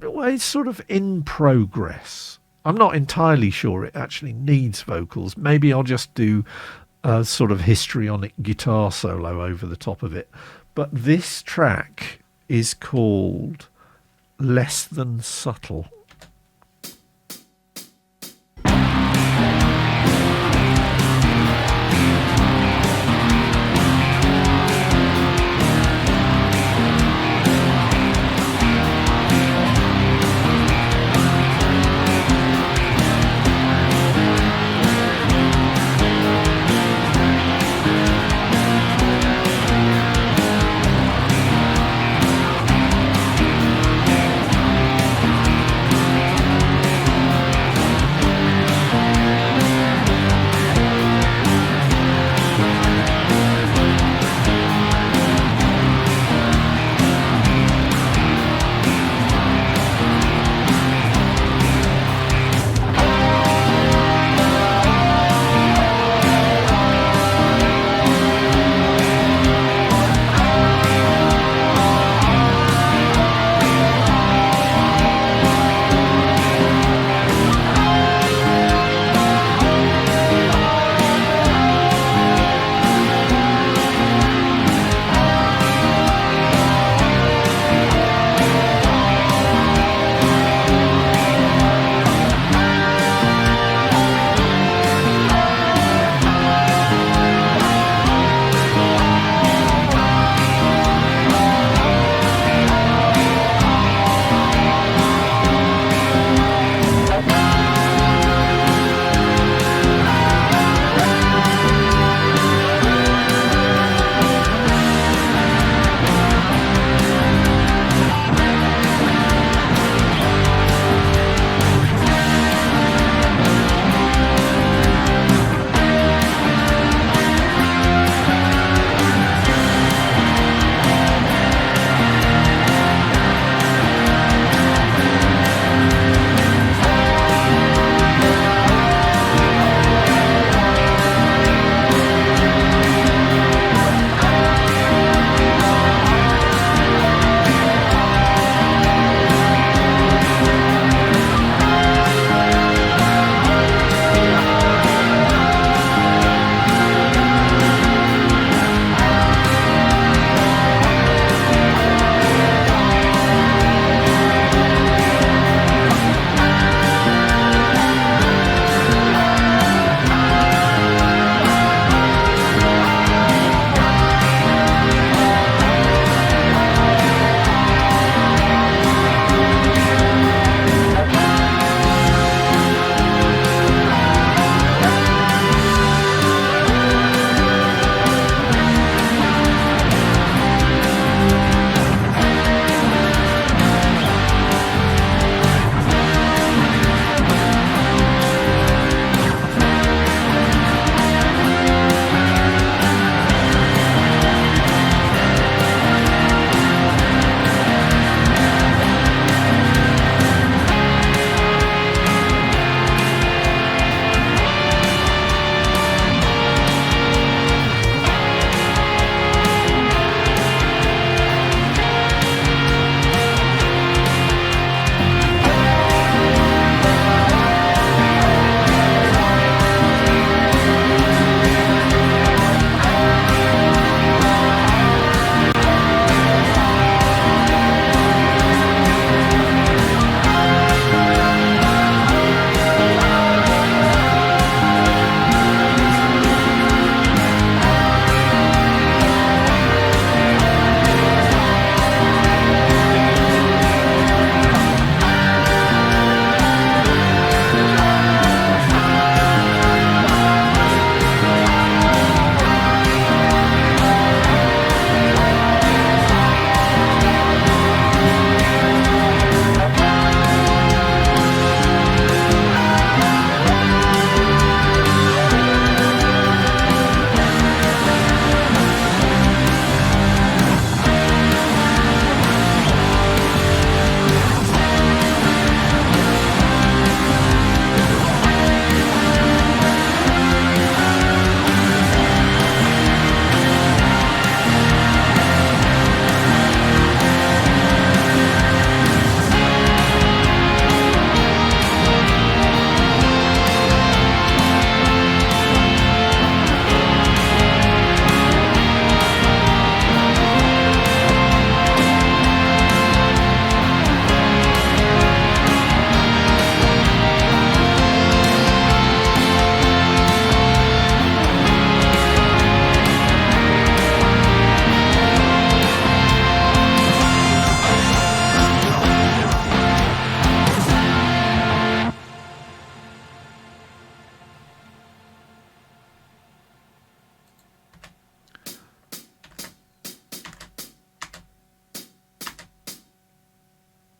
well, it's sort of in progress. I'm not entirely sure it actually needs vocals. Maybe I'll just do a sort of histrionic guitar solo over the top of it. But this track is called Less Than Subtle.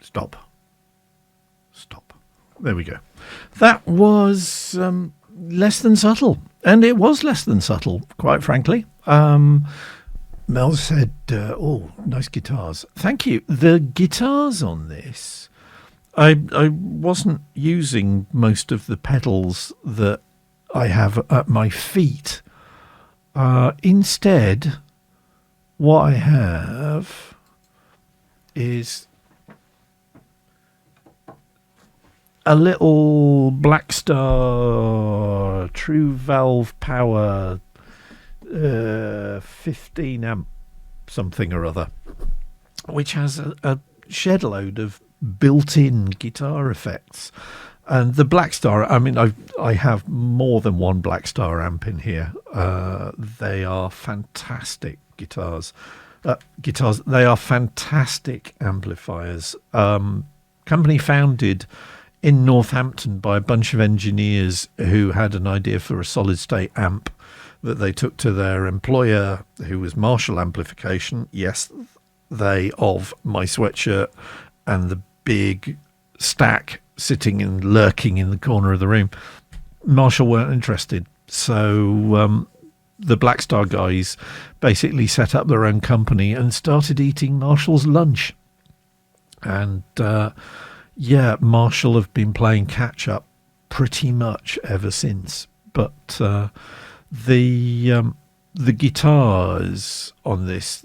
Stop. There we go. That was less than subtle. And it was less than subtle, quite frankly. Mel said, oh, nice guitars. Thank you. The guitars on this, I wasn't using most of the pedals that I have at my feet. Instead, what I have is a little Blackstar True Valve Power 15 amp something or other, which has a shed load of built-in guitar effects. And the Blackstar, I mean, I have more than one Blackstar amp in here. They are fantastic guitars. They are fantastic amplifiers. Company founded in Northampton by a bunch of engineers who had an idea for a solid state amp that they took to their employer, who was Marshall Amplification. Yes, they of my sweatshirt and the big stack sitting and lurking in the corner of the room. Marshall weren't interested. So the Blackstar guys basically set up their own company and started eating Marshall's lunch. And Marshall have been playing catch up pretty much ever since. But the guitars on this,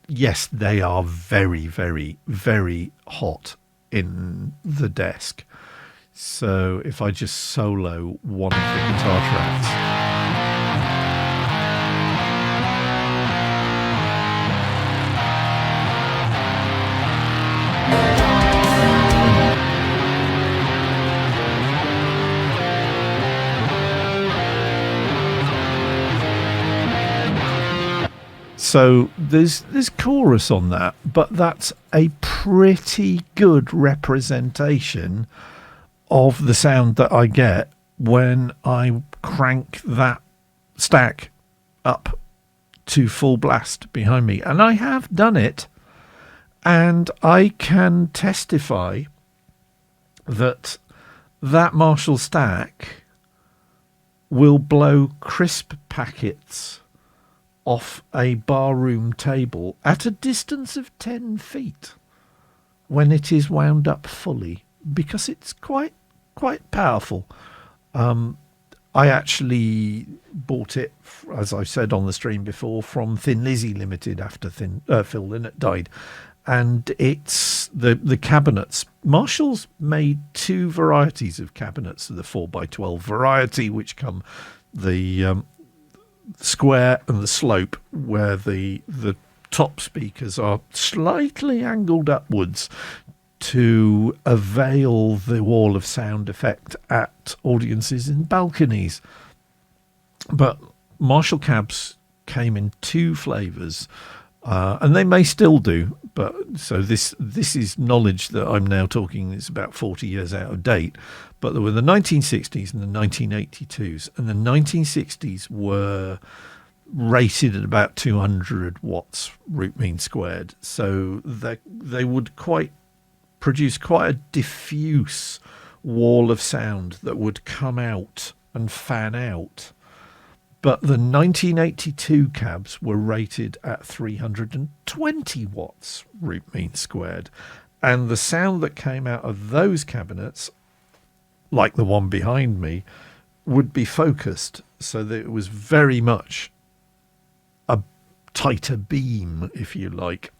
yes, they are very, very, very hot in the desk. So if I just solo one of the guitar tracks. So there's chorus on that, but that's a pretty good representation of the sound that I get when I crank that stack up to full blast behind me. And I have done it, and I can testify that Marshall stack will blow crisp packets off a barroom table at a distance of 10 feet when it is wound up fully, because it's quite powerful. I actually bought it, as I've said on the stream before, from Thin Lizzy Limited after Phil Lynott died. And it's the cabinets. Marshall's made two varieties of cabinets, the 4x12 variety, which come the square and the slope, where the top speakers are slightly angled upwards to avail the wall of sound effect at audiences in balconies. But Marshall cabs came in two flavours, and they may still do, but so this is knowledge that I'm now talking is about 40 years out of date. But there were the 1960s and the 1982s, and the 1960s were rated at about 200 watts root mean squared. So they would produce quite a diffuse wall of sound that would come out and fan out. But the 1982 cabs were rated at 320 watts root mean squared. And the sound that came out of those cabinets, like the one behind me, would be focused, so that it was very much a tighter beam, if you like.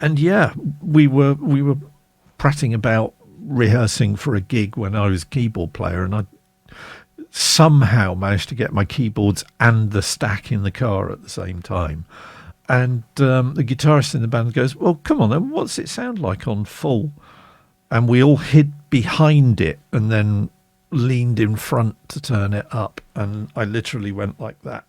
And yeah, we were prattling about rehearsing for a gig when I was a keyboard player, and I somehow managed to get my keyboards and the stack in the car at the same time. And the guitarist in the band goes, well, come on then, what's it sound like on full? And we all hid behind it and then leaned in front to turn it up. And I literally went like that.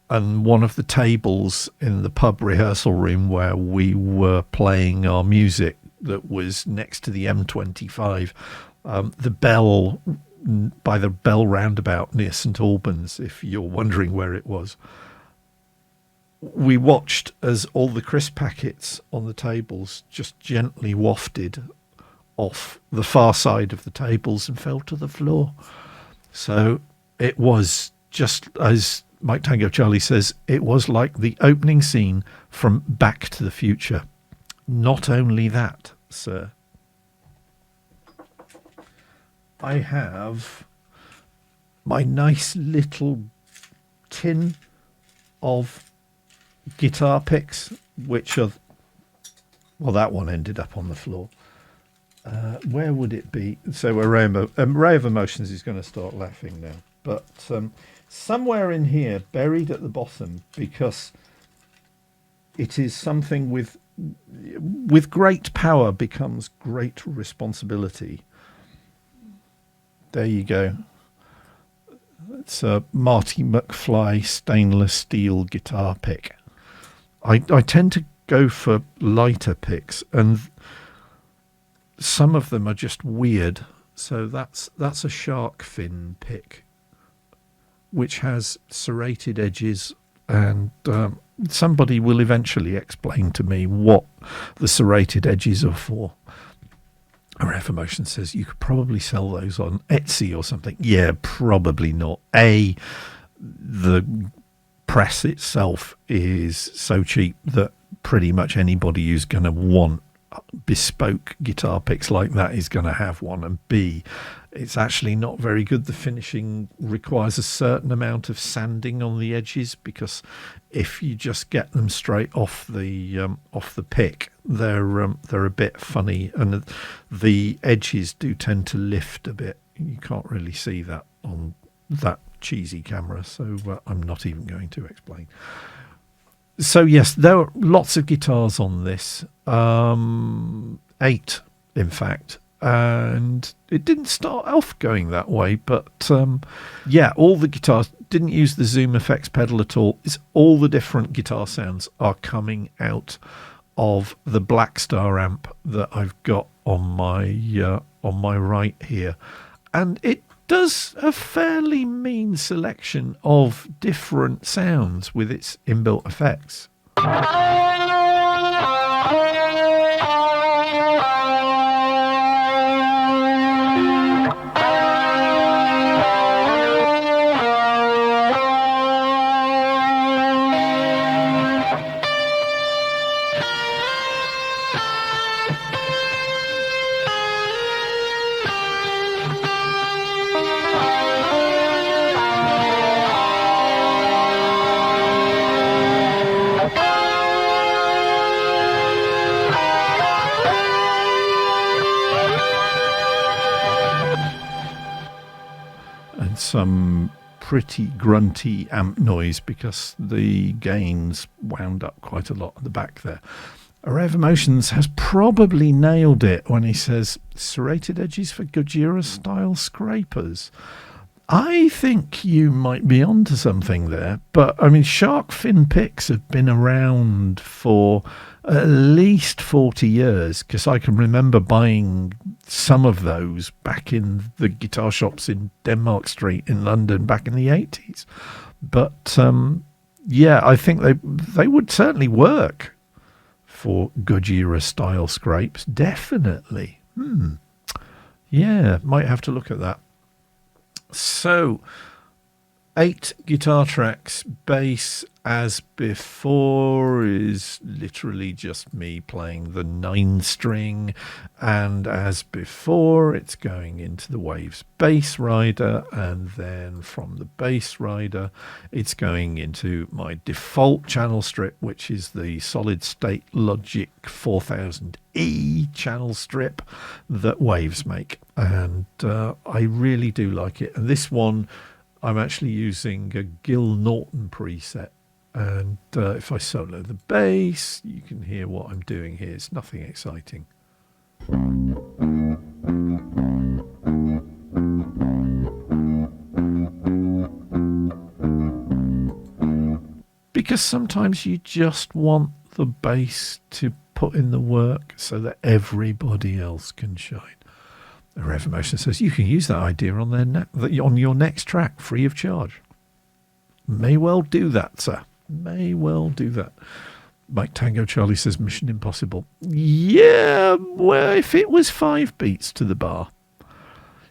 And one of the tables in the pub rehearsal room where we were playing our music, that was next to the M25, the bell, by the Bell roundabout near St Albans, if you're wondering where it was we watched as all the crisp packets on the tables just gently wafted off the far side of the tables and fell to the floor. So it was just, as Mike Tango Charlie says, it was like the opening scene from Back to the Future. Not only that, sir, I have my nice little tin of guitar picks, which are, well, that one ended up on the floor. Where would it be? So Ray of Emotions is going to start laughing now. But somewhere in here, buried at the bottom, because it is something with great power becomes great responsibility. There you go. It's a Marty McFly stainless steel guitar pick. I tend to go for lighter picks, and some of them are just weird. So that's a shark fin pick, which has serrated edges, and somebody will eventually explain to me what the serrated edges are for. Reformation says you could probably sell those on Etsy or something. Yeah, probably not. The press itself is so cheap that pretty much anybody who's going to want bespoke guitar picks like that is going to have one. And B, it's actually not very good. The finishing requires a certain amount of sanding on the edges, because if you just get them straight off the pick, they're a bit funny, and the edges do tend to lift a bit. You can't really see that on that cheesy camera, so I'm not even going to explain. So yes, there are lots of guitars on this, 8 in fact, and it didn't start off going that way, but yeah, all the guitars didn't use the Zoom effects pedal at all. It's all the different guitar sounds are coming out of the Black Star amp that I've got on my right here, and it does a fairly mean selection of different sounds with its inbuilt effects. Some pretty grunty amp noise because the gains wound up quite a lot at the back there. Array of Emotions has probably nailed it when he says serrated edges for Gojira style scrapers. I think you might be onto something there, but I mean, shark fin picks have been around for at least 40 years, because I can remember buying some of those back in the guitar shops in Denmark Street in London back in the 80s. But yeah, I think they would certainly work for Gojira style scrapes, definitely. Yeah, might have to look at that. So 8 guitar tracks, bass as before is literally just me playing the 9-string, and as before it's going into the Waves bass rider, and then from the bass rider it's going into my default channel strip, which is the Solid State Logic 4000E channel strip that Waves make, and I really do like it. And this one I'm actually using a Gil Norton preset, and if I solo the bass, you can hear what I'm doing here. It's nothing exciting. Because sometimes you just want the bass to put in the work so that everybody else can shine. Reformation says you can use that idea on your next track free of charge. May well do that, sir. May well do that. Mike Tango Charlie says Mission Impossible. Yeah, well, if it was 5 beats to the bar.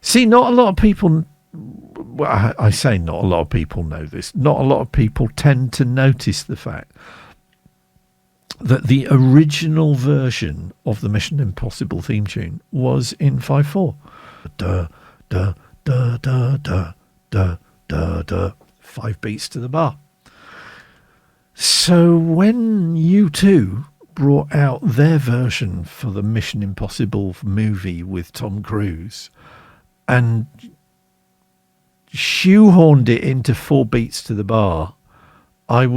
See, not a lot of people... Well, I say not a lot of people know this. Not a lot of people tend to notice the fact that the original version of the Mission Impossible theme tune was in 5/4. Da, da, da, da, da, da, da, da. 5 beats to the bar. So when U2 brought out their version for the Mission Impossible movie with Tom Cruise and shoehorned it into 4 beats to the bar, I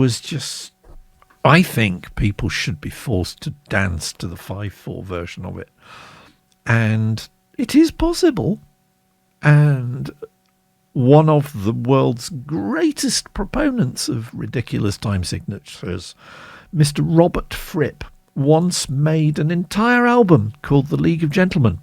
think people should be forced to dance to the 5/4 version of it. And it is possible. And one of the world's greatest proponents of ridiculous time signatures, Mr. Robert Fripp, once made an entire album called The League of Gentlemen,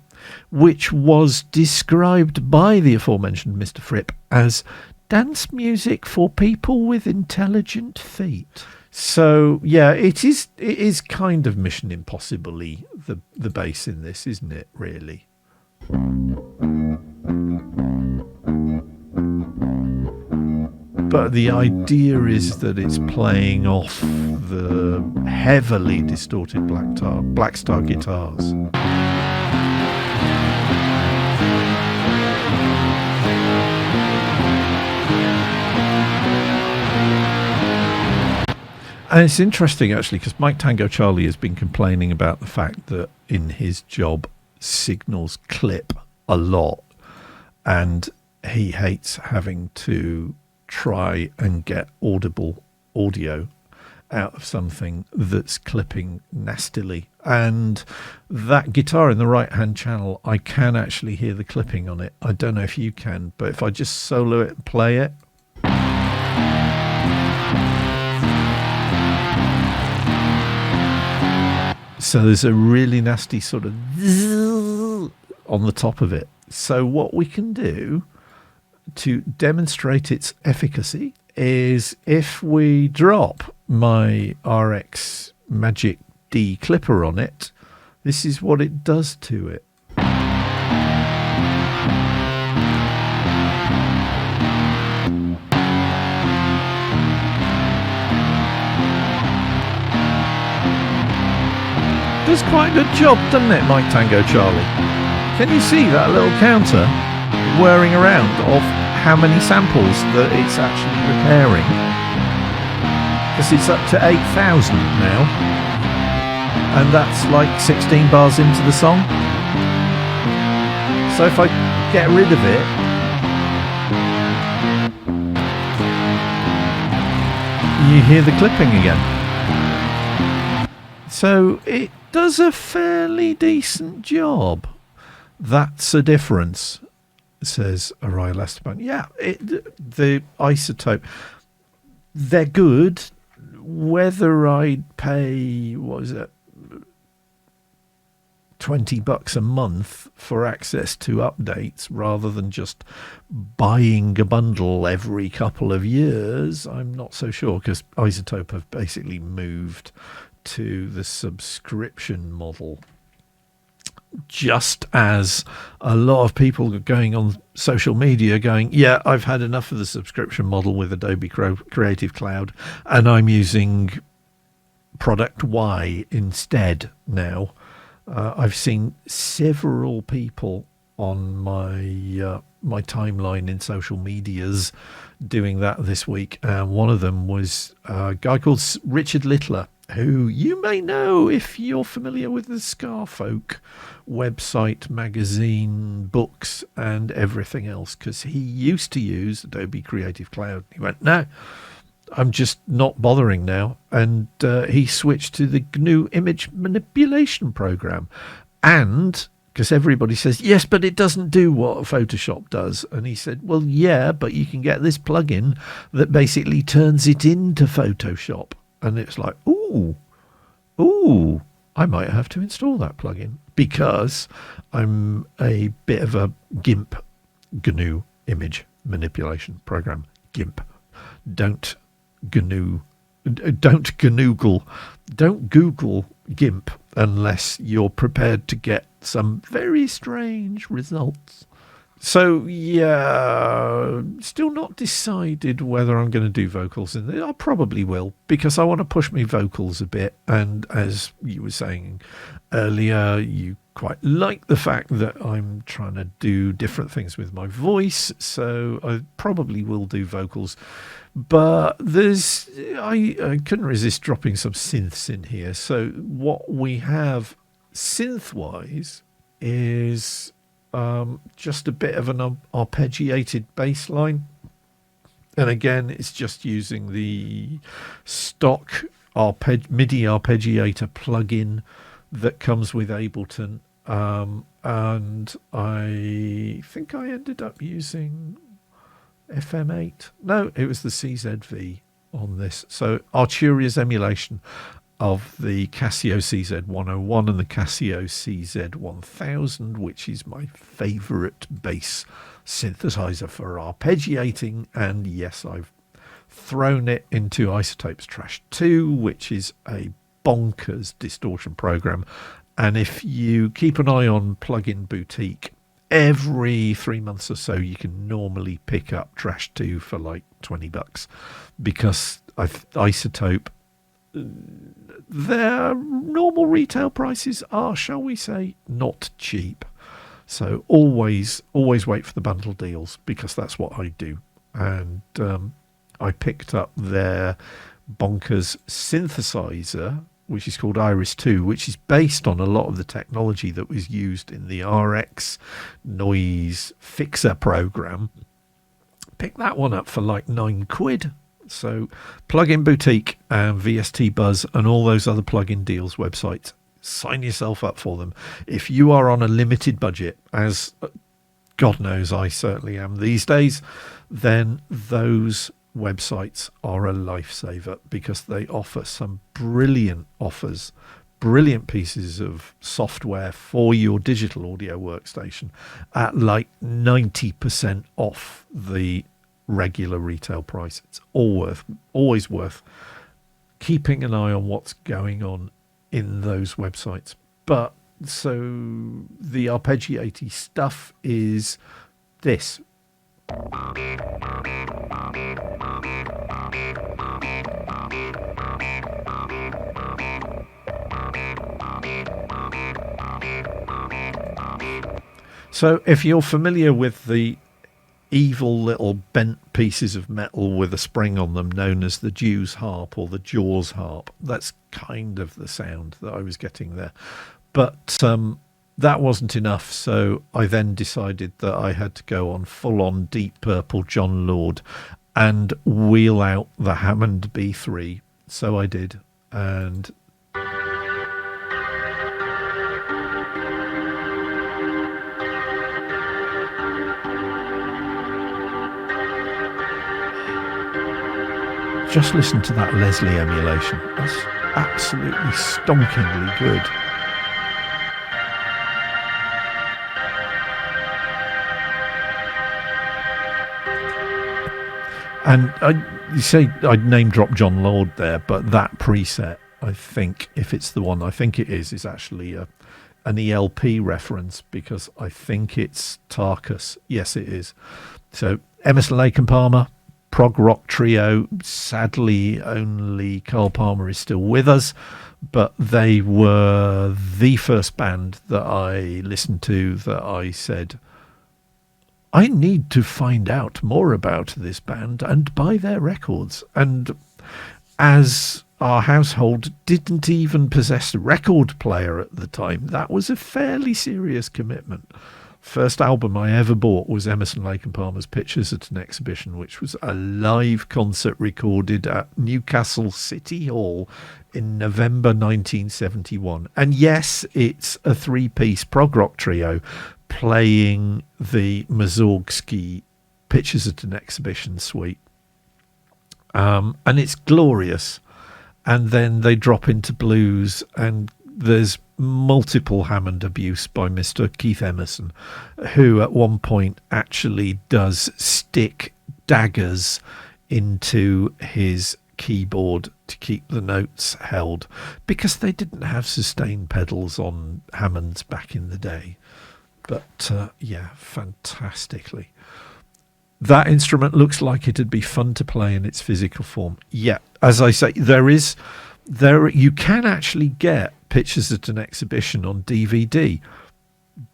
which was described by the aforementioned Mr. Fripp as dance music for people with intelligent feet. So, yeah, it is kind of Mission Impossible-y, the bass in this, isn't it, really? But the idea is that it's playing off the heavily distorted Black Star guitars. And it's interesting, actually, because Mike Tango Charlie has been complaining about the fact that in his job, signals clip a lot, and he hates having to try and get audible audio out of something that's clipping nastily. And that guitar in the right-hand channel, I can actually hear the clipping on it. I don't know if you can, but if I just solo it and play it, so there's a really nasty sort of on the top of it. So what we can do to demonstrate its efficacy is if we drop my RX Magic D clipper on it, this is what it does to it. Does quite a good job, doesn't it, Mike Tango Charlie? Can you see that little counter whirring around of how many samples that it's actually repairing? Because it's up to 8,000 now, and that's like 16 bars into the song. So if I get rid of it, you hear the clipping again. So it does a fairly decent job. That's a difference, says Araya Lesteban. Yeah, the Isotope, they're good. Whether I'd pay, what is it, $20 a month for access to updates rather than just buying a bundle every couple of years, I'm not so sure, because Isotope have basically moved to the subscription model, just as a lot of people are going on social media going, yeah, I've had enough of the subscription model with Adobe Creative Cloud and I'm using product Y instead now. I've seen several people on my my timeline in social medias doing that this week, and one of them was a guy called Richard Littler, who you may know if you're familiar with the Scarfolk website, magazine, books, and everything else, because he used to use Adobe Creative Cloud. He went, no, I'm just not bothering now. And he switched to the GNU image manipulation program. And because everybody says, yes, but it doesn't do what Photoshop does. And he said, well, yeah, but you can get this plugin that basically turns it into Photoshop. And it's like, ooh, I might have to install that plugin because I'm a bit of a GIMP, GNU image manipulation program. GIMP. Don't GNU don't Google GIMP unless you're prepared to get some very strange results. So yeah, still not decided whether I'm going to do vocals in there. I probably will, because I want to push my vocals a bit. And as you were saying earlier, you quite like the fact that I'm trying to do different things with my voice. So I probably will do vocals. But I couldn't resist dropping some synths in here. So what we have synth-wise is just a bit of an arpeggiated bass line. And again, it's just using the stock MIDI arpeggiator plugin that comes with Ableton. And I think I ended up using FM8. No, it was the CZV on this. So Arturia's emulation of the Casio CZ101 and the Casio CZ1000, which is my favorite bass synthesizer for arpeggiating. And yes, I've thrown it into Isotope's Trash 2, which is a bonkers distortion program. And if you keep an eye on Plugin Boutique, every 3 months or so you can normally pick up Trash 2 for like $20, because Isotope, their normal retail prices are, shall we say, not cheap. So always wait for the bundle deals, because that's what I do. And I picked up their bonkers synthesizer, which is called Iris 2, which is based on a lot of the technology that was used in the RX Noise Fixer program. Picked that one up for like £9. So Plugin Boutique and VST Buzz and all those other plugin deals websites, sign yourself up for them. If you are on a limited budget, as God knows I certainly am these days, then those websites are a lifesaver, because they offer some brilliant offers, brilliant pieces of software for your digital audio workstation at like 90% off the regular retail price. It's always worth keeping an eye on what's going on in those websites. But so the arpeggiaty stuff is this. So if you're familiar with the evil little bent pieces of metal with a spring on them known as the Jew's harp or the Jaws harp, that's kind of the sound that I was getting there. But that wasn't enough, so I then decided that I had to go on full-on Deep Purple John Lord and wheel out the Hammond B3. So I did, and just listen to that Leslie emulation. That's absolutely stonkingly good. And you say I'd name drop John Lord there, but that preset, I think, if it's the one I think it is actually an ELP reference, because I think it's Tarkus. Yes, it is. So Emerson, Lake and Palmer, prog rock trio. Sadly, only Carl Palmer is still with us, but they were the first band that I listened to that I said, I need to find out more about this band and buy their records. And as our household didn't even possess a record player at the time, that was a fairly serious commitment. First album I ever bought was Emerson, Lake and Palmer's Pictures at an Exhibition, which was a live concert recorded at Newcastle City Hall in November 1971. And yes, it's a three-piece prog rock trio playing the Mussorgsky Pictures at an Exhibition suite. And it's glorious. And then they drop into blues, and there's multiple Hammond abuse by Mr. Keith Emerson, who at one point actually does stick daggers into his keyboard to keep the notes held, because they didn't have sustain pedals on Hammonds back in the day. But yeah, fantastically. That instrument looks like it'd be fun to play in its physical form. Yeah, as I say, you can actually get Pictures at an Exhibition on DVD,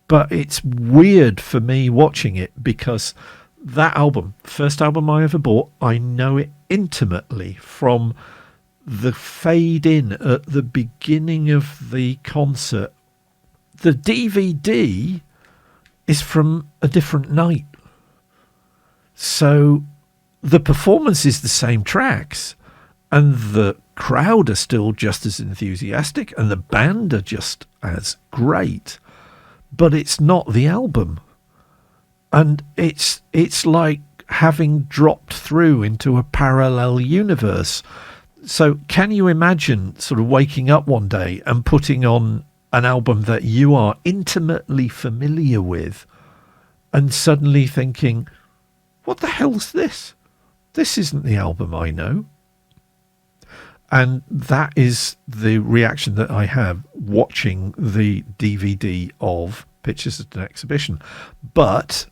but it's weird for me watching it because that album, first album I ever bought, I know it intimately from the fade in at the beginning of the concert. The DVD is from a different night. So the performance is the same tracks, and the crowd are still just as enthusiastic, and the band are just as great, but it's not the album. And it's like having dropped through into a parallel universe. So can you imagine sort of waking up one day and putting on an album that you are intimately familiar with and suddenly thinking, what the hell's this? This isn't the album I know. And that is the reaction that I have watching the DVD of Pictures at an Exhibition. But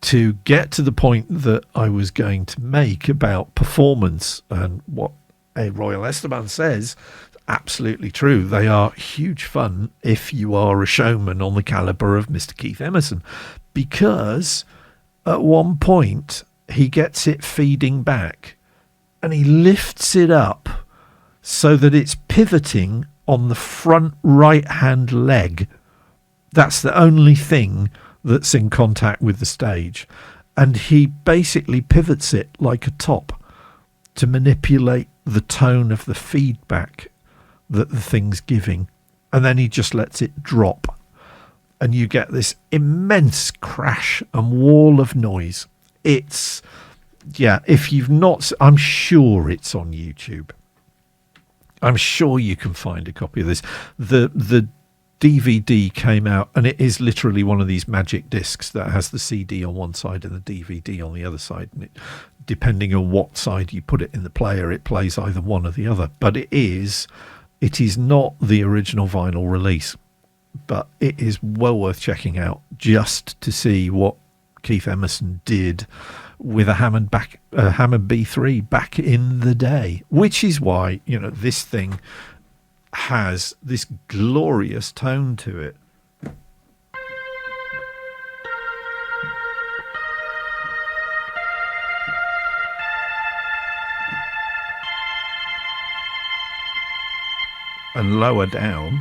to get to the point that I was going to make about performance and what a Royal Esteban says, absolutely true. They are huge fun if you are a showman on the caliber of Mr. Keith Emerson, because at one point he gets it feeding back and he lifts it up so that it's pivoting on the front right-hand leg. That's the only thing that's in contact with the stage. And he basically pivots it like a top to manipulate the tone of the feedback that the thing's giving. And then he just lets it drop. And you get this immense crash and wall of noise. It's, yeah, if you've not, I'm sure it's on YouTube. I'm sure you can find a copy of this. The DVD came out, and it is literally one of these magic discs that has the CD on one side and the DVD on the other side. And depending on what side you put it in the player, it plays either one or the other. But it is not the original vinyl release. But it is well worth checking out just to see what Keith Emerson did with a Hammond B3 back in the day, which is why, you know, this thing has this glorious tone to it. And lower down,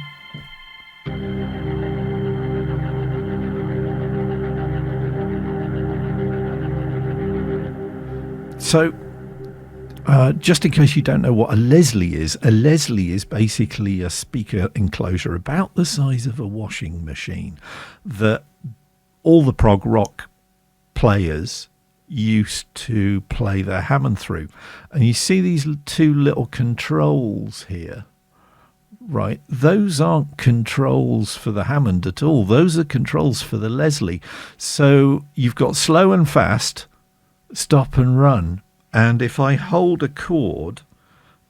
so just in case you don't know what a Leslie is basically a speaker enclosure about the size of a washing machine that all the prog rock players used to play their Hammond through. And you see these two little controls here, right? Those aren't controls for the Hammond at all. Those are controls for the Leslie. So you've got slow and fast, stop and run. And if I hold a chord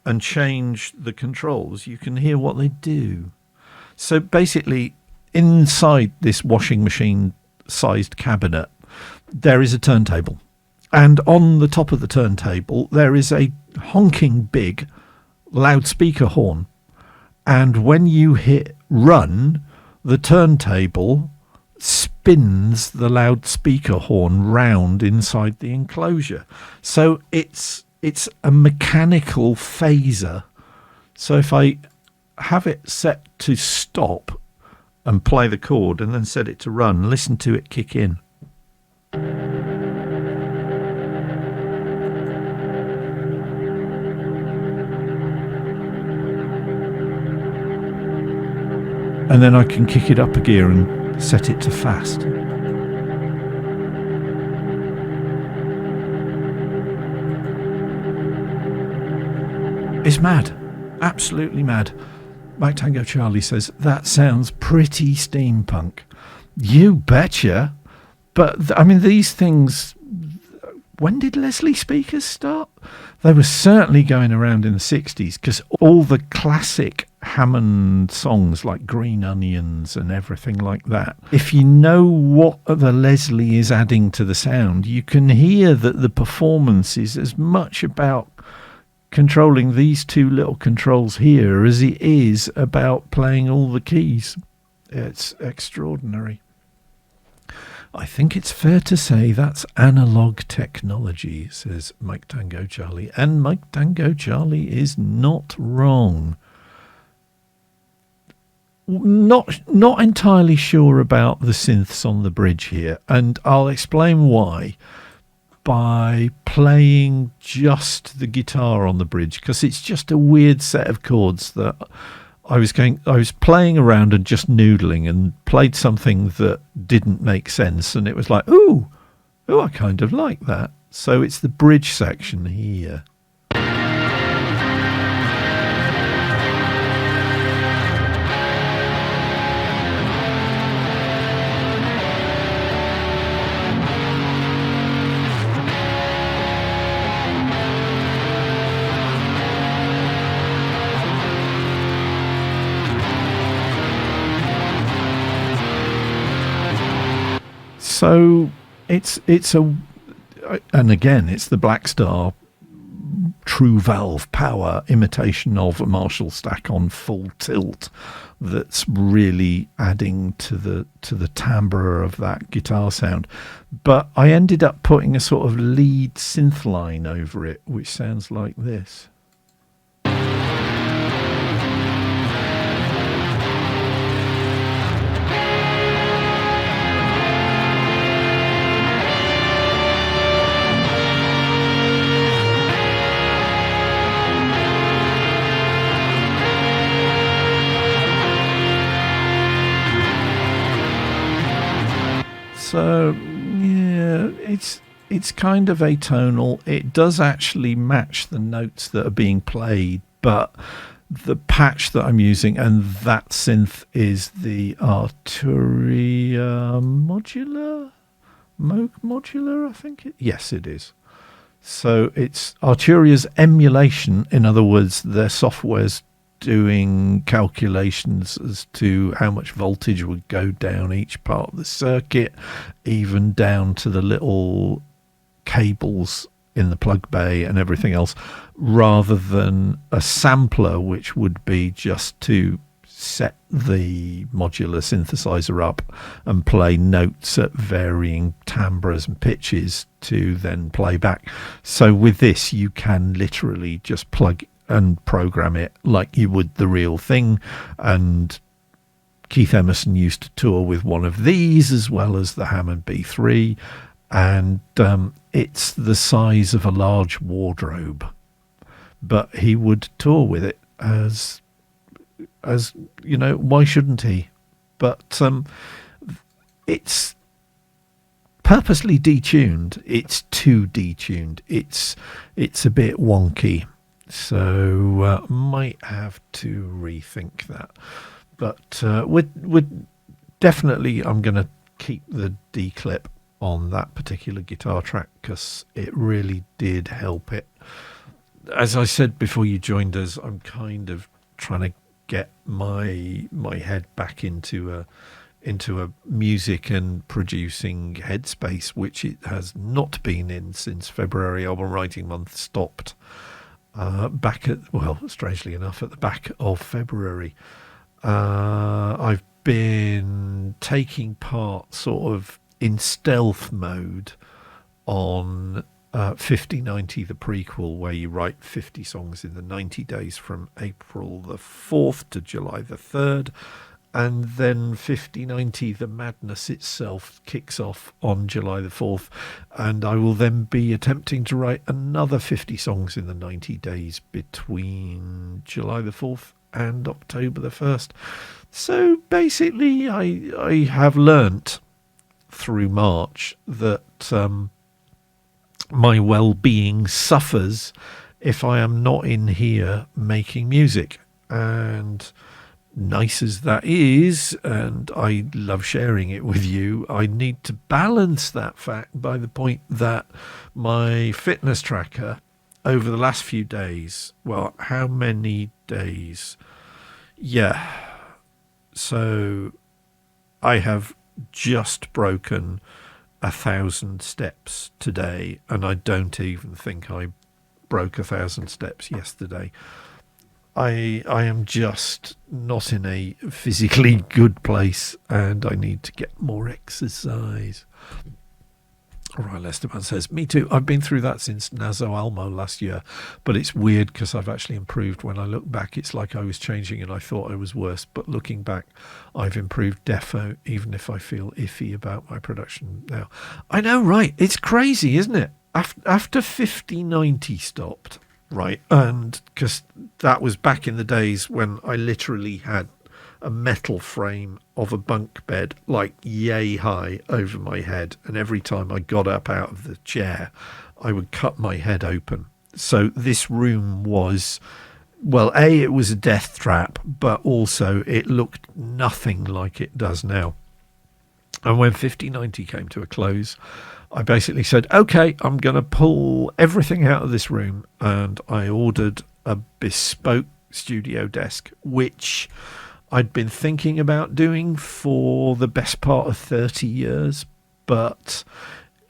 and change the controls, you can hear what they do. So basically, inside this washing machine sized cabinet, there is a turntable. And on the top of the turntable, there is a honking big loudspeaker horn. And when you hit run, the turntable spins the loudspeaker horn round inside the enclosure. So it's a mechanical phaser. So if I have it set to stop and play the chord and then set it to run, listen to it kick in. And then I can kick it up a gear and set it to fast. It's mad. Absolutely mad. Mike Tango Charlie says, that sounds pretty steampunk. You betcha. But, I mean, these things when did Leslie speakers start? They were certainly going around in the 60s, because all the classic Hammond songs like Green Onions and everything like that, if you know what the Leslie is adding to the sound, you can hear that the performance is as much about controlling these two little controls here as it is about playing all the keys. It's extraordinary. I think it's fair to say that's analog technology, says Mike Tango Charlie. And Mike Tango Charlie is not wrong. Not entirely sure about the synths on the bridge here, and I'll explain why by playing just the guitar on the bridge, because it's just a weird set of chords that I was playing around and just noodling, and played something that didn't make sense, and it was like, ooh, I kind of like that. So it's the bridge section here. So it's the Black Star true valve power imitation of a Marshall stack on full tilt that's really adding to the timbre of that guitar sound. But I ended up putting a sort of lead synth line over it, which sounds like this. So yeah, it's kind of atonal. It does actually match the notes that are being played, but the patch that I'm using and that synth is the Arturia modular, I think. Yes, it is. So it's Arturia's emulation. In other words, their software's doing calculations as to how much voltage would go down each part of the circuit, even down to the little cables in the plug bay and everything else, rather than a sampler, which would be just to set the modular synthesizer up and play notes at varying timbres and pitches to then play back. So with this, you can literally just plug and program it like you would the real thing. And Keith Emerson used to tour with one of these as well as the Hammond B3, and it's the size of a large wardrobe, but he would tour with it as you know, why shouldn't he? But it's purposely detuned. It's too detuned. It's a bit wonky. So might have to rethink that. But we're definitely, I'm going to keep the D clip on that particular guitar track because it really did help it. As I said before you joined us, I'm kind of trying to get my head back into a music and producing headspace, which it has not been in since February album writing month stopped. Back at, well, strangely enough, at the back of February. I've been taking part sort of in stealth mode on 5090, the prequel, where you write 50 songs in the 90 days from April the 4th to July the 3rd. And then 5090, the madness itself, kicks off on July the 4th. And I will then be attempting to write another 50 songs in the 90 days between July the 4th and October the 1st. So basically, I have learnt through March that my well-being suffers if I am not in here making music. And nice as that is, and I love sharing it with you, I need to balance that fact by the point that my fitness tracker over the last few days, well, how many days? Yeah. So I have just broken 1,000 steps today, and I don't even think I broke 1,000 steps yesterday. I am just not in a physically good place, and I need to get more exercise. All right, Esteban says, me too. I've been through that since Naso Almo last year, but it's weird because I've actually improved. When I look back, it's like I was changing and I thought I was worse. But looking back, I've improved defo, even if I feel iffy about my production now. I know, right? It's crazy, isn't it? After 5090 stopped, right? And because that was back in the days when I literally had a metal frame of a bunk bed like yay high over my head, and every time I got up out of the chair I would cut my head open. So this room was, well, it was a death trap, but also it looked nothing like it does now. And when 5090 came to a close, I basically said, okay, I'm going to pull everything out of this room, and I ordered a bespoke studio desk, which I'd been thinking about doing for the best part of 30 years, but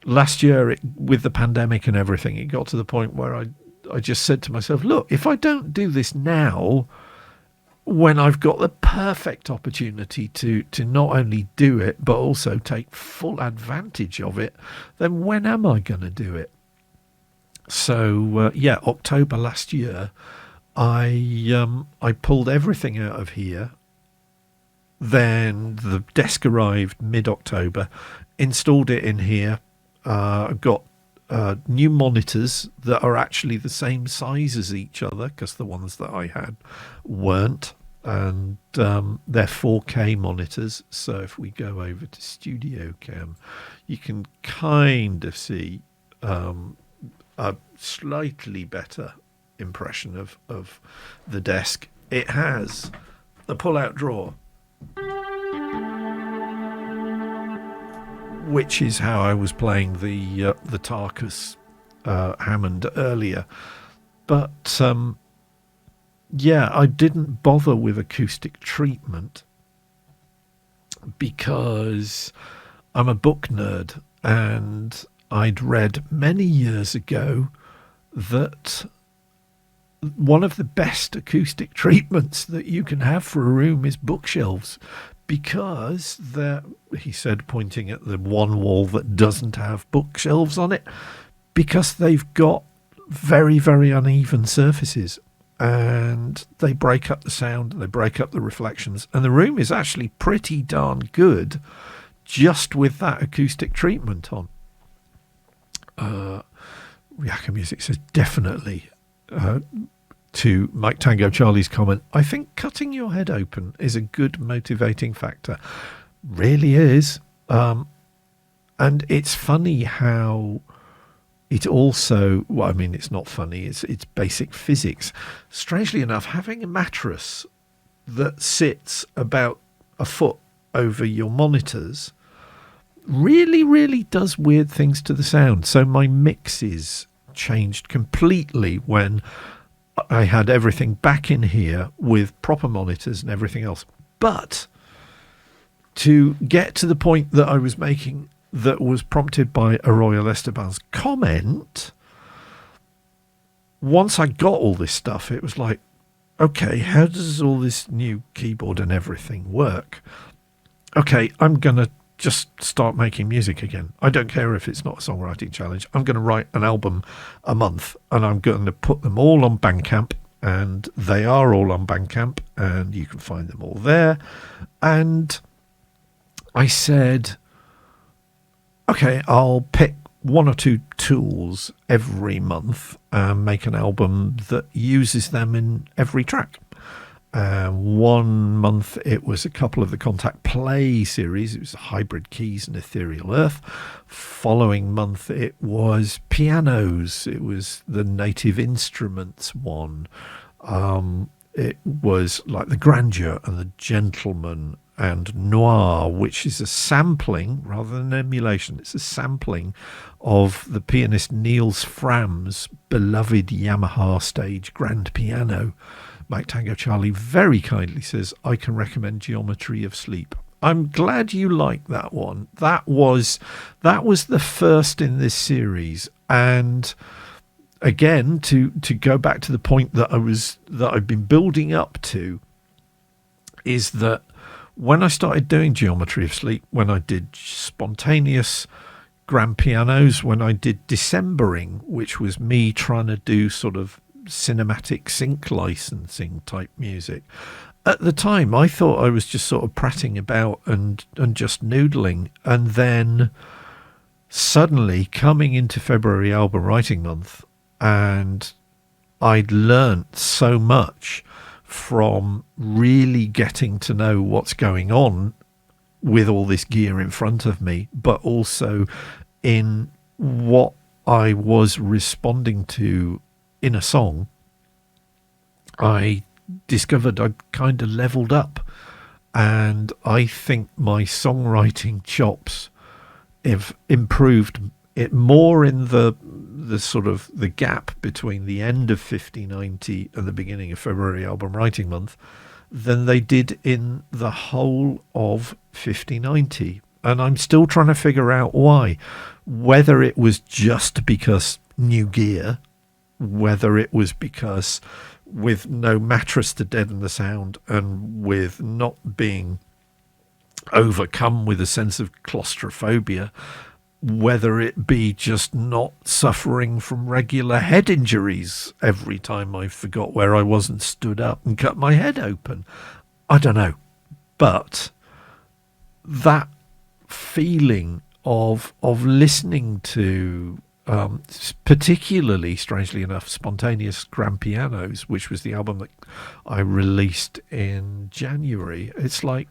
last year, with the pandemic and everything, it got to the point where I just said to myself, look, if I don't do this now, when I've got the perfect opportunity to not only do it, but also take full advantage of it, then when am I going to do it? So, October last year, I pulled everything out of here. Then the desk arrived mid-October, installed it in here, got new monitors that are actually the same size as each other, because the ones that I had weren't, and they're 4K monitors. So if we go over to Studio Cam, you can kind of see a slightly better impression of the desk. It has a pull-out drawer, which is how I was playing the Tarkus Hammond earlier. But I didn't bother with acoustic treatment because I'm a book nerd, and I'd read many years ago that one of the best acoustic treatments that you can have for a room is bookshelves, because he said, pointing at the one wall that doesn't have bookshelves on it, because they've got very, very uneven surfaces, and they break up the sound, they break up the reflections, and the room is actually pretty darn good just with that acoustic treatment on. Riaka Music says, definitely. To Mike Tango Charlie's comment, I think cutting your head open is a good motivating factor. Really is. And it's funny how it also, well, I mean, it's not funny, it's basic physics. Strangely enough, having a mattress that sits about a foot over your monitors really, really does weird things to the sound. So my mixes changed completely when I had everything back in here with proper monitors and everything else. But to get to the point that I was making, that was prompted by Arroyo Esteban's comment, once I got all this stuff, it was like, okay, how does all this new keyboard and everything work? Okay, I'm going to just start making music again. I don't care if it's not a songwriting challenge. I'm going to write an album a month, and I'm going to put them all on Bandcamp, and they are all on Bandcamp, and you can find them all there. And I said, okay, I'll pick one or two tools every month and make an album that uses them in every track. 1 month it was a couple of the Contact Play series. It was Hybrid Keys and Ethereal Earth. Following month it was pianos. It was the Native Instruments one. it was like The Grandeur and The Gentleman and Noir, which is a sampling rather than emulation. It's a sampling of the pianist Niels Fram's beloved Yamaha stage grand piano. Mike Tango Charlie very kindly says, I can recommend Geometry of Sleep. I'm glad you like that one. That was the first in this series. And again, to go back to the point that I've been building up to, is that when I started doing Geometry of Sleep, when I did spontaneous grand pianos, when I did Decembering, which was me trying to do sort of cinematic sync licensing type music, at the time I thought I was just sort of prattling about and just noodling. And then suddenly coming into February album writing month, and I'd learnt so much from really getting to know what's going on with all this gear in front of me, but also in what I was responding to in a song. I discovered I'd kind of leveled up, and I think my songwriting chops have improved it more in the sort of the gap between the end of 5090 and the beginning of February album writing month than they did in the whole of 5090. And I'm still trying to figure out why. Whether it was just because new gear, whether it was because with no mattress to deaden the sound and with not being overcome with a sense of claustrophobia, whether it be just not suffering from regular head injuries every time I forgot where I wasn't stood up and cut my head open. I don't know. But that feeling of listening to particularly, strangely enough, Spontaneous Grand Pianos, which was the album that I released in January, it's like,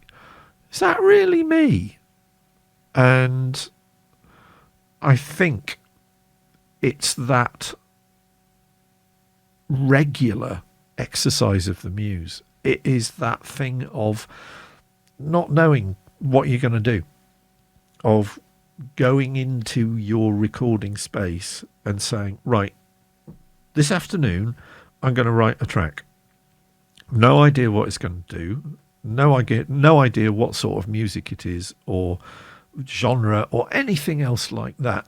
is that really me? And I think it's that regular exercise of the muse. It is that thing of not knowing what you're going to do, of going into your recording space and saying, right, this afternoon I'm going to write a track. No idea what it's going to do. No idea what sort of music it is or genre or anything else like that.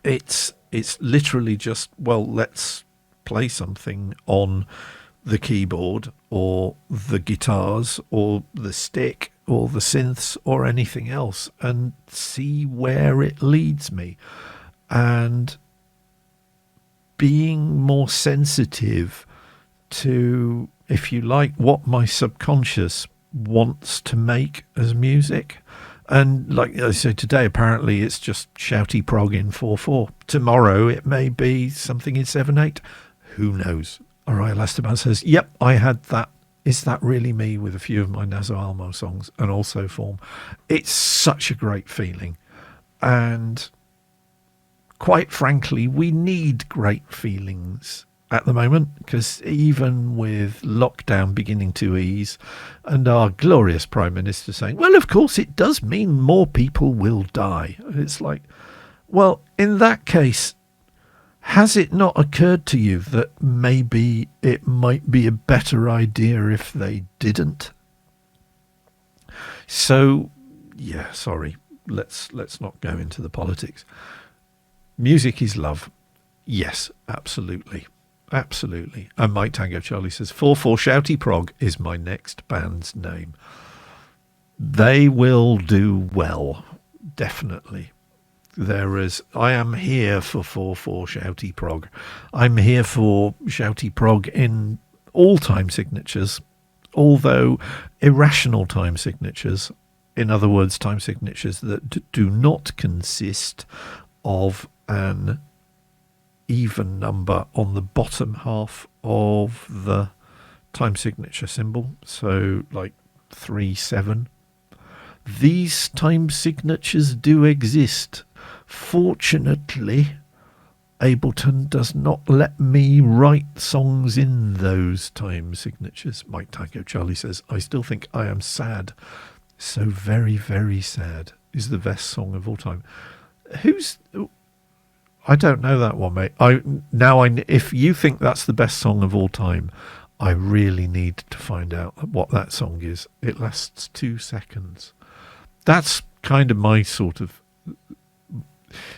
It's literally just, well, let's play something on the keyboard or the guitars or the stick or the synths or anything else and see where it leads me. And being more sensitive to, if you like, what my subconscious wants to make as music. And like I said, today apparently it's just shouty prog in 4/4. Tomorrow it may be something in 7/8. Who knows? All right, Elastaban says, yep, I had that. Is That Really Me with a few of my Naso Almo songs, and also Form. It's such a great feeling. And quite frankly, we need great feelings at the moment, because even with lockdown beginning to ease and our glorious Prime Minister saying, well, of course it does mean more people will die. It's like, well, in that case, has it not occurred to you that maybe it might be a better idea if they didn't? So, yeah, sorry, let's not go into the politics. Music is love. Yes, absolutely. Absolutely. And Mike Tango Charlie says, 4/4 Shouty Prog is my next band's name. They will do well, definitely. I am here for 4/4 Shouty Prog. I'm here for Shouty Prog in all time signatures, although irrational time signatures. In other words, time signatures that do not consist of an even number on the bottom half of the time signature symbol. So like 3/7. These time signatures do exist. Fortunately, Ableton does not let me write songs in those time signatures. Mike Tango Charlie says, I still think I Am Sad. So Very, Very Sad is the best song of all time. I don't know that one, mate. If you think that's the best song of all time, I really need to find out what that song is. It lasts 2 seconds. That's kind of my sort of...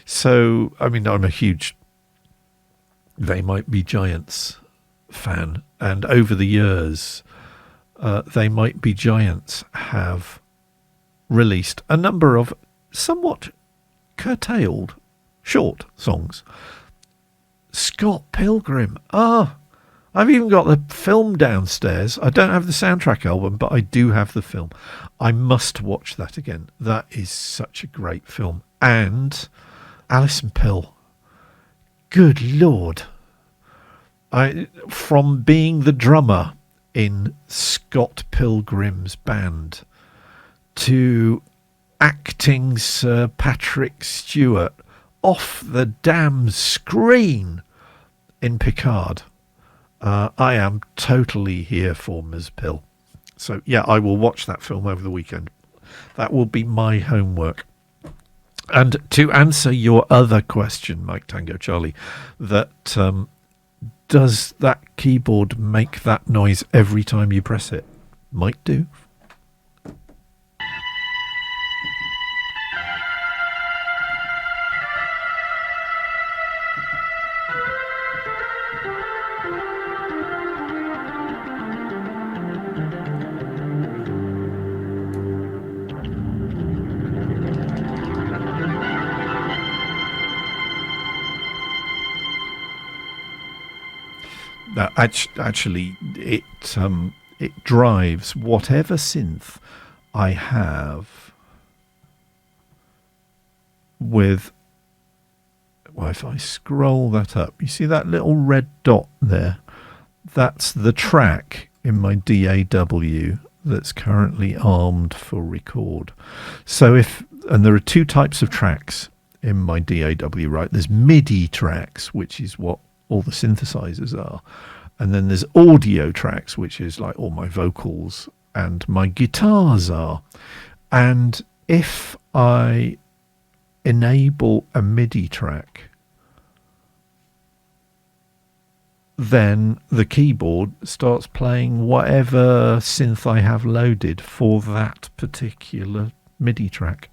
So, I mean, I'm a huge They Might Be Giants fan. And over the years, They Might Be Giants have released a number of somewhat curtailed short songs. Scott Pilgrim. I've even got the film downstairs. I don't have the soundtrack album, but I do have the film. I must watch that again. That is such a great film. And Alison Pill. Good Lord. From being the drummer in Scott Pilgrim's band to acting Sir Patrick Stewart off the damn screen in Picard. I am totally here for Ms. Pill. So, yeah, I will watch that film over the weekend. That will be my homework. And to answer your other question, Mike Tango Charlie, that does that keyboard make that noise every time you press it? Might do. Actually, it drives whatever synth I have with... Well, if I scroll that up, you see that little red dot there? That's the track in my DAW that's currently armed for record. So and there are two types of tracks in my DAW, right? There's MIDI tracks, which is what all the synthesizers are, and then there's audio tracks, which is like all my vocals and my guitars are. And if I enable a MIDI track, then the keyboard starts playing whatever synth I have loaded for that particular MIDI track.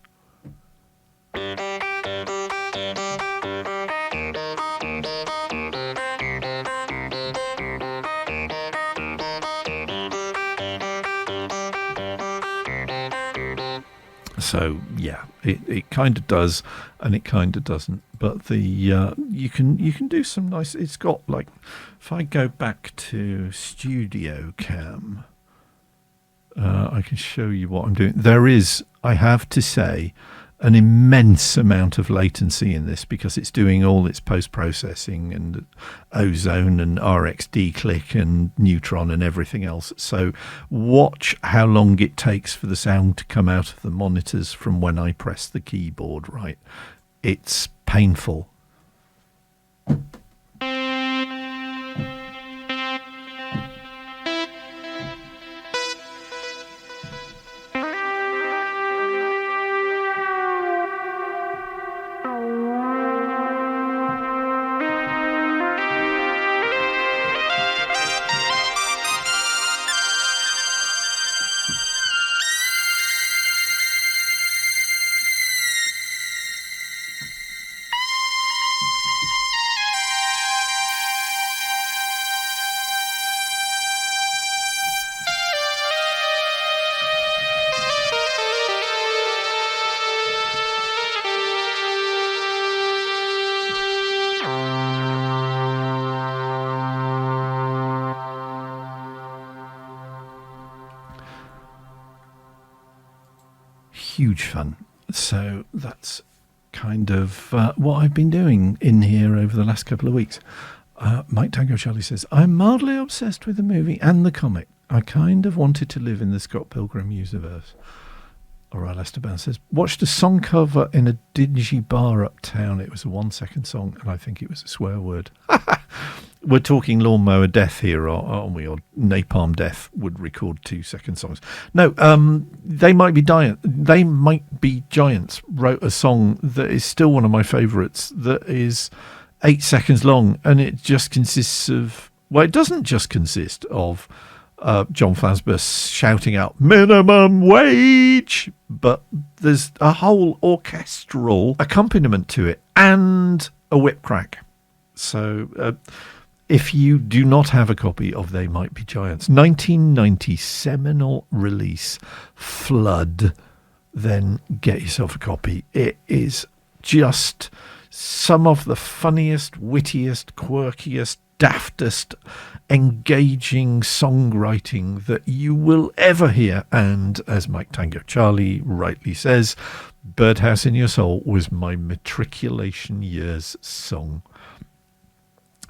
So yeah, it kind of does, and it kind of doesn't. But the you can do some nice. It's got like, if I go back to Studio Cam, I can show you what I'm doing. There is, I have to say, an immense amount of latency in this because it's doing all its post-processing and ozone and RxD click and neutron and everything else. So watch how long it takes for the sound to come out of the monitors from when I press the keyboard, right? It's painful. Huge fun. So that's kind of what I've been doing in here over the last couple of weeks. Mike Tango Charlie says, I'm mildly obsessed with the movie and the comic. I kind of wanted to live in the Scott Pilgrim universe. All right, Esteban says, watched a song cover in a dingy bar uptown. It was a 1-second song, and I think it was a swear word. We're talking Lawnmower Death here, aren't we? Or Napalm Death would record 2-second songs. No, They Might Be Giants wrote a song that is still one of my favourites that is 8 seconds long, and it just consists of... Well, it doesn't just consist of John Flansburgh shouting out minimum wage, but there's a whole orchestral accompaniment to it and a whip crack. So if you do not have a copy of They Might Be Giants, 1990 seminal release, Flood, then get yourself a copy. It is just some of the funniest, wittiest, quirkiest, daftest, engaging songwriting that you will ever hear. And as Mike Tango Charlie rightly says, Birdhouse in Your Soul was my matriculation year's song.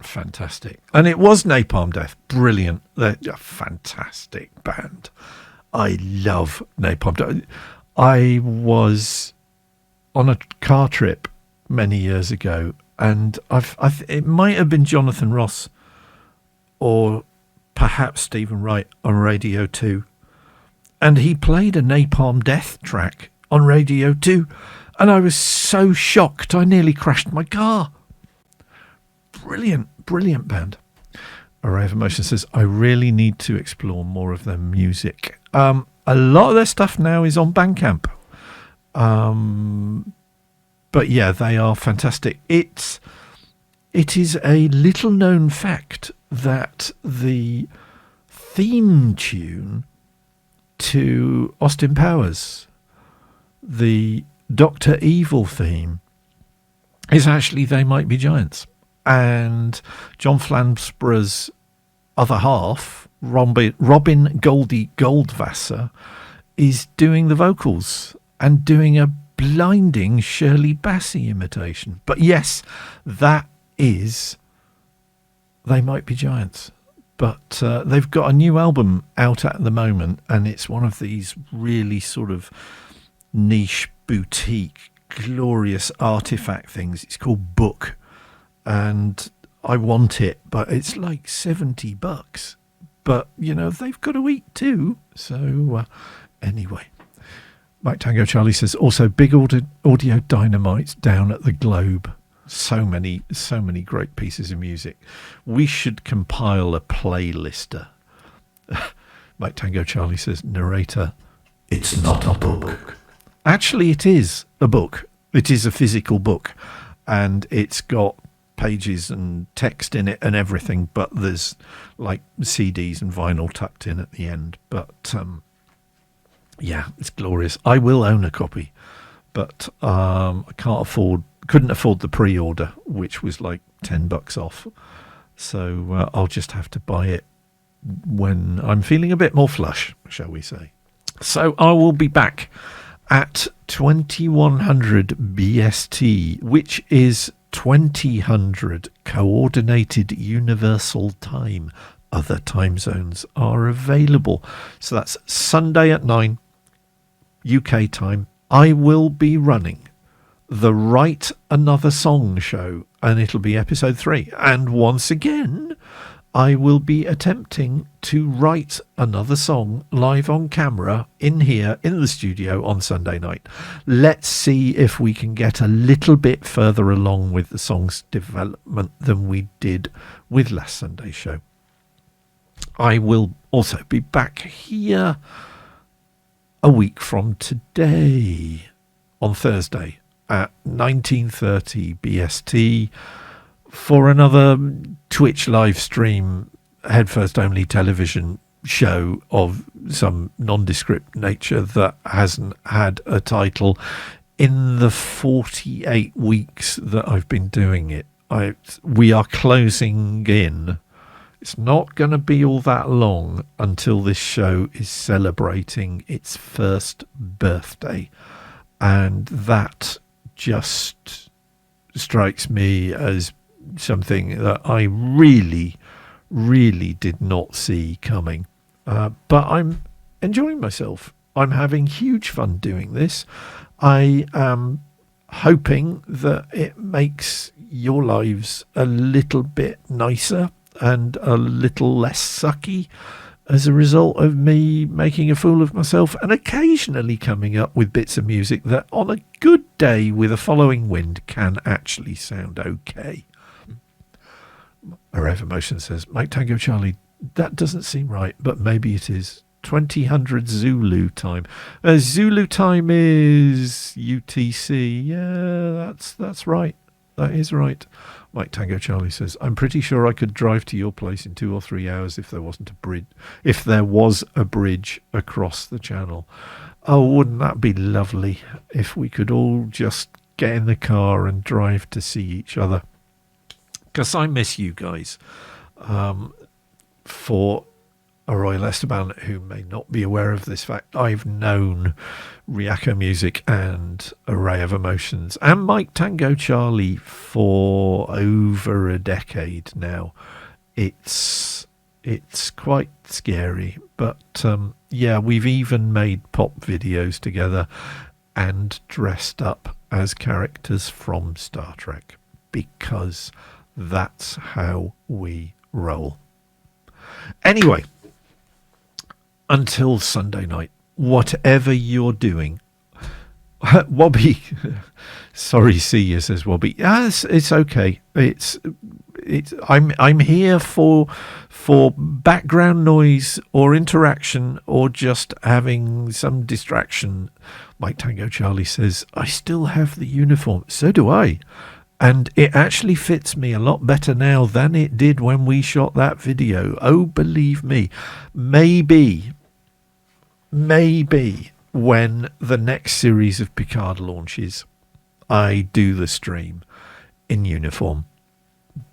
Fantastic. And it was Napalm Death. Brilliant. They're a fantastic band. I love Napalm Death. I was on a car trip many years ago, and it might have been Jonathan Ross or perhaps Stephen Wright on Radio 2. And he played a Napalm Death track on Radio 2. And I was so shocked, I nearly crashed my car. Brilliant, brilliant band. Array of Emotion says, I really need to explore more of their music. A lot of their stuff now is on Bandcamp. But yeah, they are fantastic. It is a little known fact that the theme tune to Austin Powers, the Dr. Evil theme, is actually They Might Be Giants. And John Flansburgh's other half, Robin Goldie Goldwasser, is doing the vocals and doing a blinding Shirley Bassey imitation. But yes, that is They Might Be Giants. But they've got a new album out at the moment, and it's one of these really sort of niche, boutique, glorious artifact things. It's called Book, and I want it, but it's like $70. But, you know, they've got to eat too. So anyway, Mike Tango Charlie says, also big audio dynamites down at the Globe. So many great pieces of music. We should compile a playlister. Mike Tango Charlie says, narrator, it's not a book. Actually, it is a book. It is a physical book, and it's got pages and text in it and everything, but there's like CDs and vinyl tucked in at the end. But yeah, it's glorious. I will own a copy, but I couldn't afford the pre-order, which was like $10 off. So I'll just have to buy it when I'm feeling a bit more flush, shall we say. So I will be back at 2100 BST, which is 2000 Coordinated Universal Time. Other time zones are available. So that's Sunday at 9 UK time. I will be running the Write Another Song show, and it'll be episode 3. And once again, I will be attempting to write another song live on camera in here in the studio on Sunday night. Let's see if we can get a little bit further along with the song's development than we did with last Sunday's show. I will also be back here a week from today on Thursday at 19:30 BST for another Twitch live stream, headfirst only television show of some nondescript nature that hasn't had a title in the 48 weeks that I've been doing it. We are closing in. It's not going to be all that long until this show is celebrating its first birthday. And that just strikes me as something that I really, really did not see coming. But I'm enjoying myself. I'm having huge fun doing this. I am hoping that it makes your lives a little bit nicer and a little less sucky as a result of me making a fool of myself and occasionally coming up with bits of music that on a good day with a following wind can actually sound okay. Array of Emotion says, Mike Tango Charlie, that doesn't seem right, but maybe it is. 2000 Zulu time. Zulu time is UTC. Yeah, that's right. That is right. Mike Tango Charlie says, I'm pretty sure I could drive to your place in 2 or 3 hours if there wasn't a bridge. If there was a bridge across the channel. Oh, wouldn't that be lovely if we could all just get in the car and drive to see each other? Because I miss you guys. For a Royal Esteban who may not be aware of this fact, I've known Riako Music and Array of Emotions and Mike Tango Charlie for over a decade now. It's quite scary, but yeah, we've even made pop videos together and dressed up as characters from Star Trek because that's how we roll. Anyway, until Sunday night, whatever you're doing, Wobby, sorry, see you, says Wobby. Yes, it's okay. I'm here for background noise or interaction or just having some distraction. Mike Tango Charlie says, I still have the uniform. So do I. And it actually fits me a lot better now than it did when we shot that video. Oh, believe me. Maybe when the next series of Picard launches, I do the stream in uniform.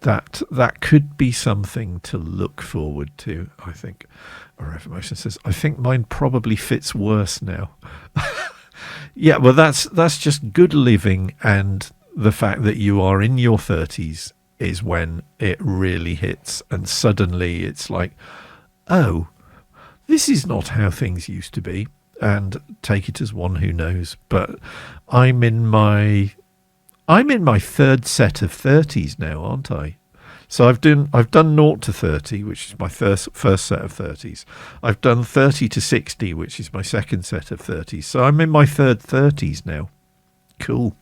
That could be something to look forward to, I think. Array Emotion says, I think mine probably fits worse now. Yeah, well, that's just good living, and the fact that you are in your 30s is when it really hits, and suddenly it's like, oh, this is not how things used to be, and take it as one who knows. But I'm in my third set of 30s now, aren't I? So I've done 0 to 30, which is my first set of 30s. I've done 30 to 60, which is my second set of 30s. So I'm in my third 30s now. Cool.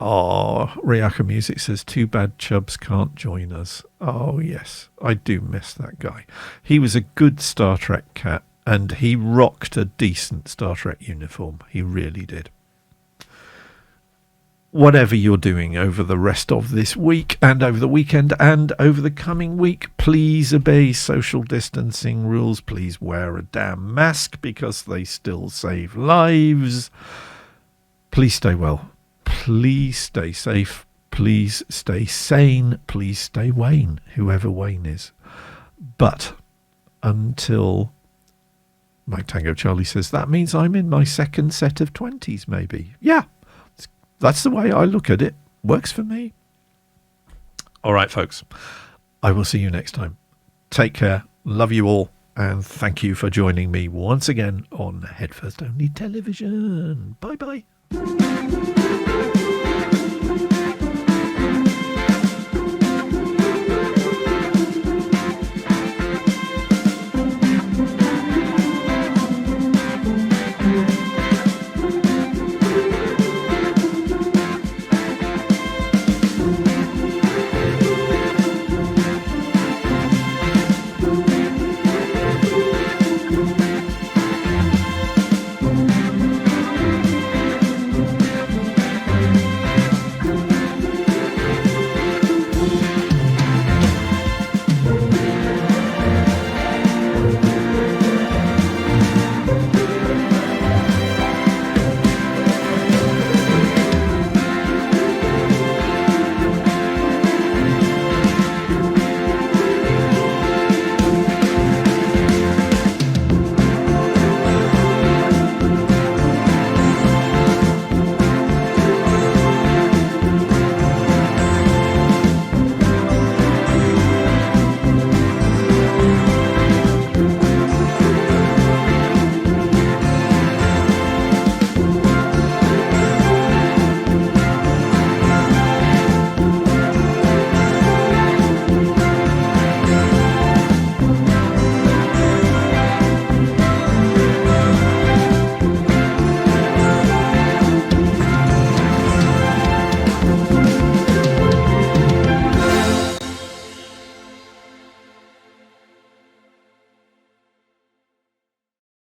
Oh, Riaka Music says, too bad Chubbs can't join us. Oh, yes, I do miss that guy. He was a good Star Trek cat, and he rocked a decent Star Trek uniform. He really did. Whatever you're doing over the rest of this week and over the weekend and over the coming week, please obey social distancing rules. Please wear a damn mask because they still save lives. Please stay well. Please stay safe. Please stay sane. Please stay Wayne, whoever Wayne is. But until Mike Tango Charlie says, that means I'm in my second set of 20s, maybe. Yeah, that's the way I look at it. Works for me. All right, folks. I will see you next time. Take care. Love you all. And thank you for joining me once again on Head First Only Television. Bye-bye.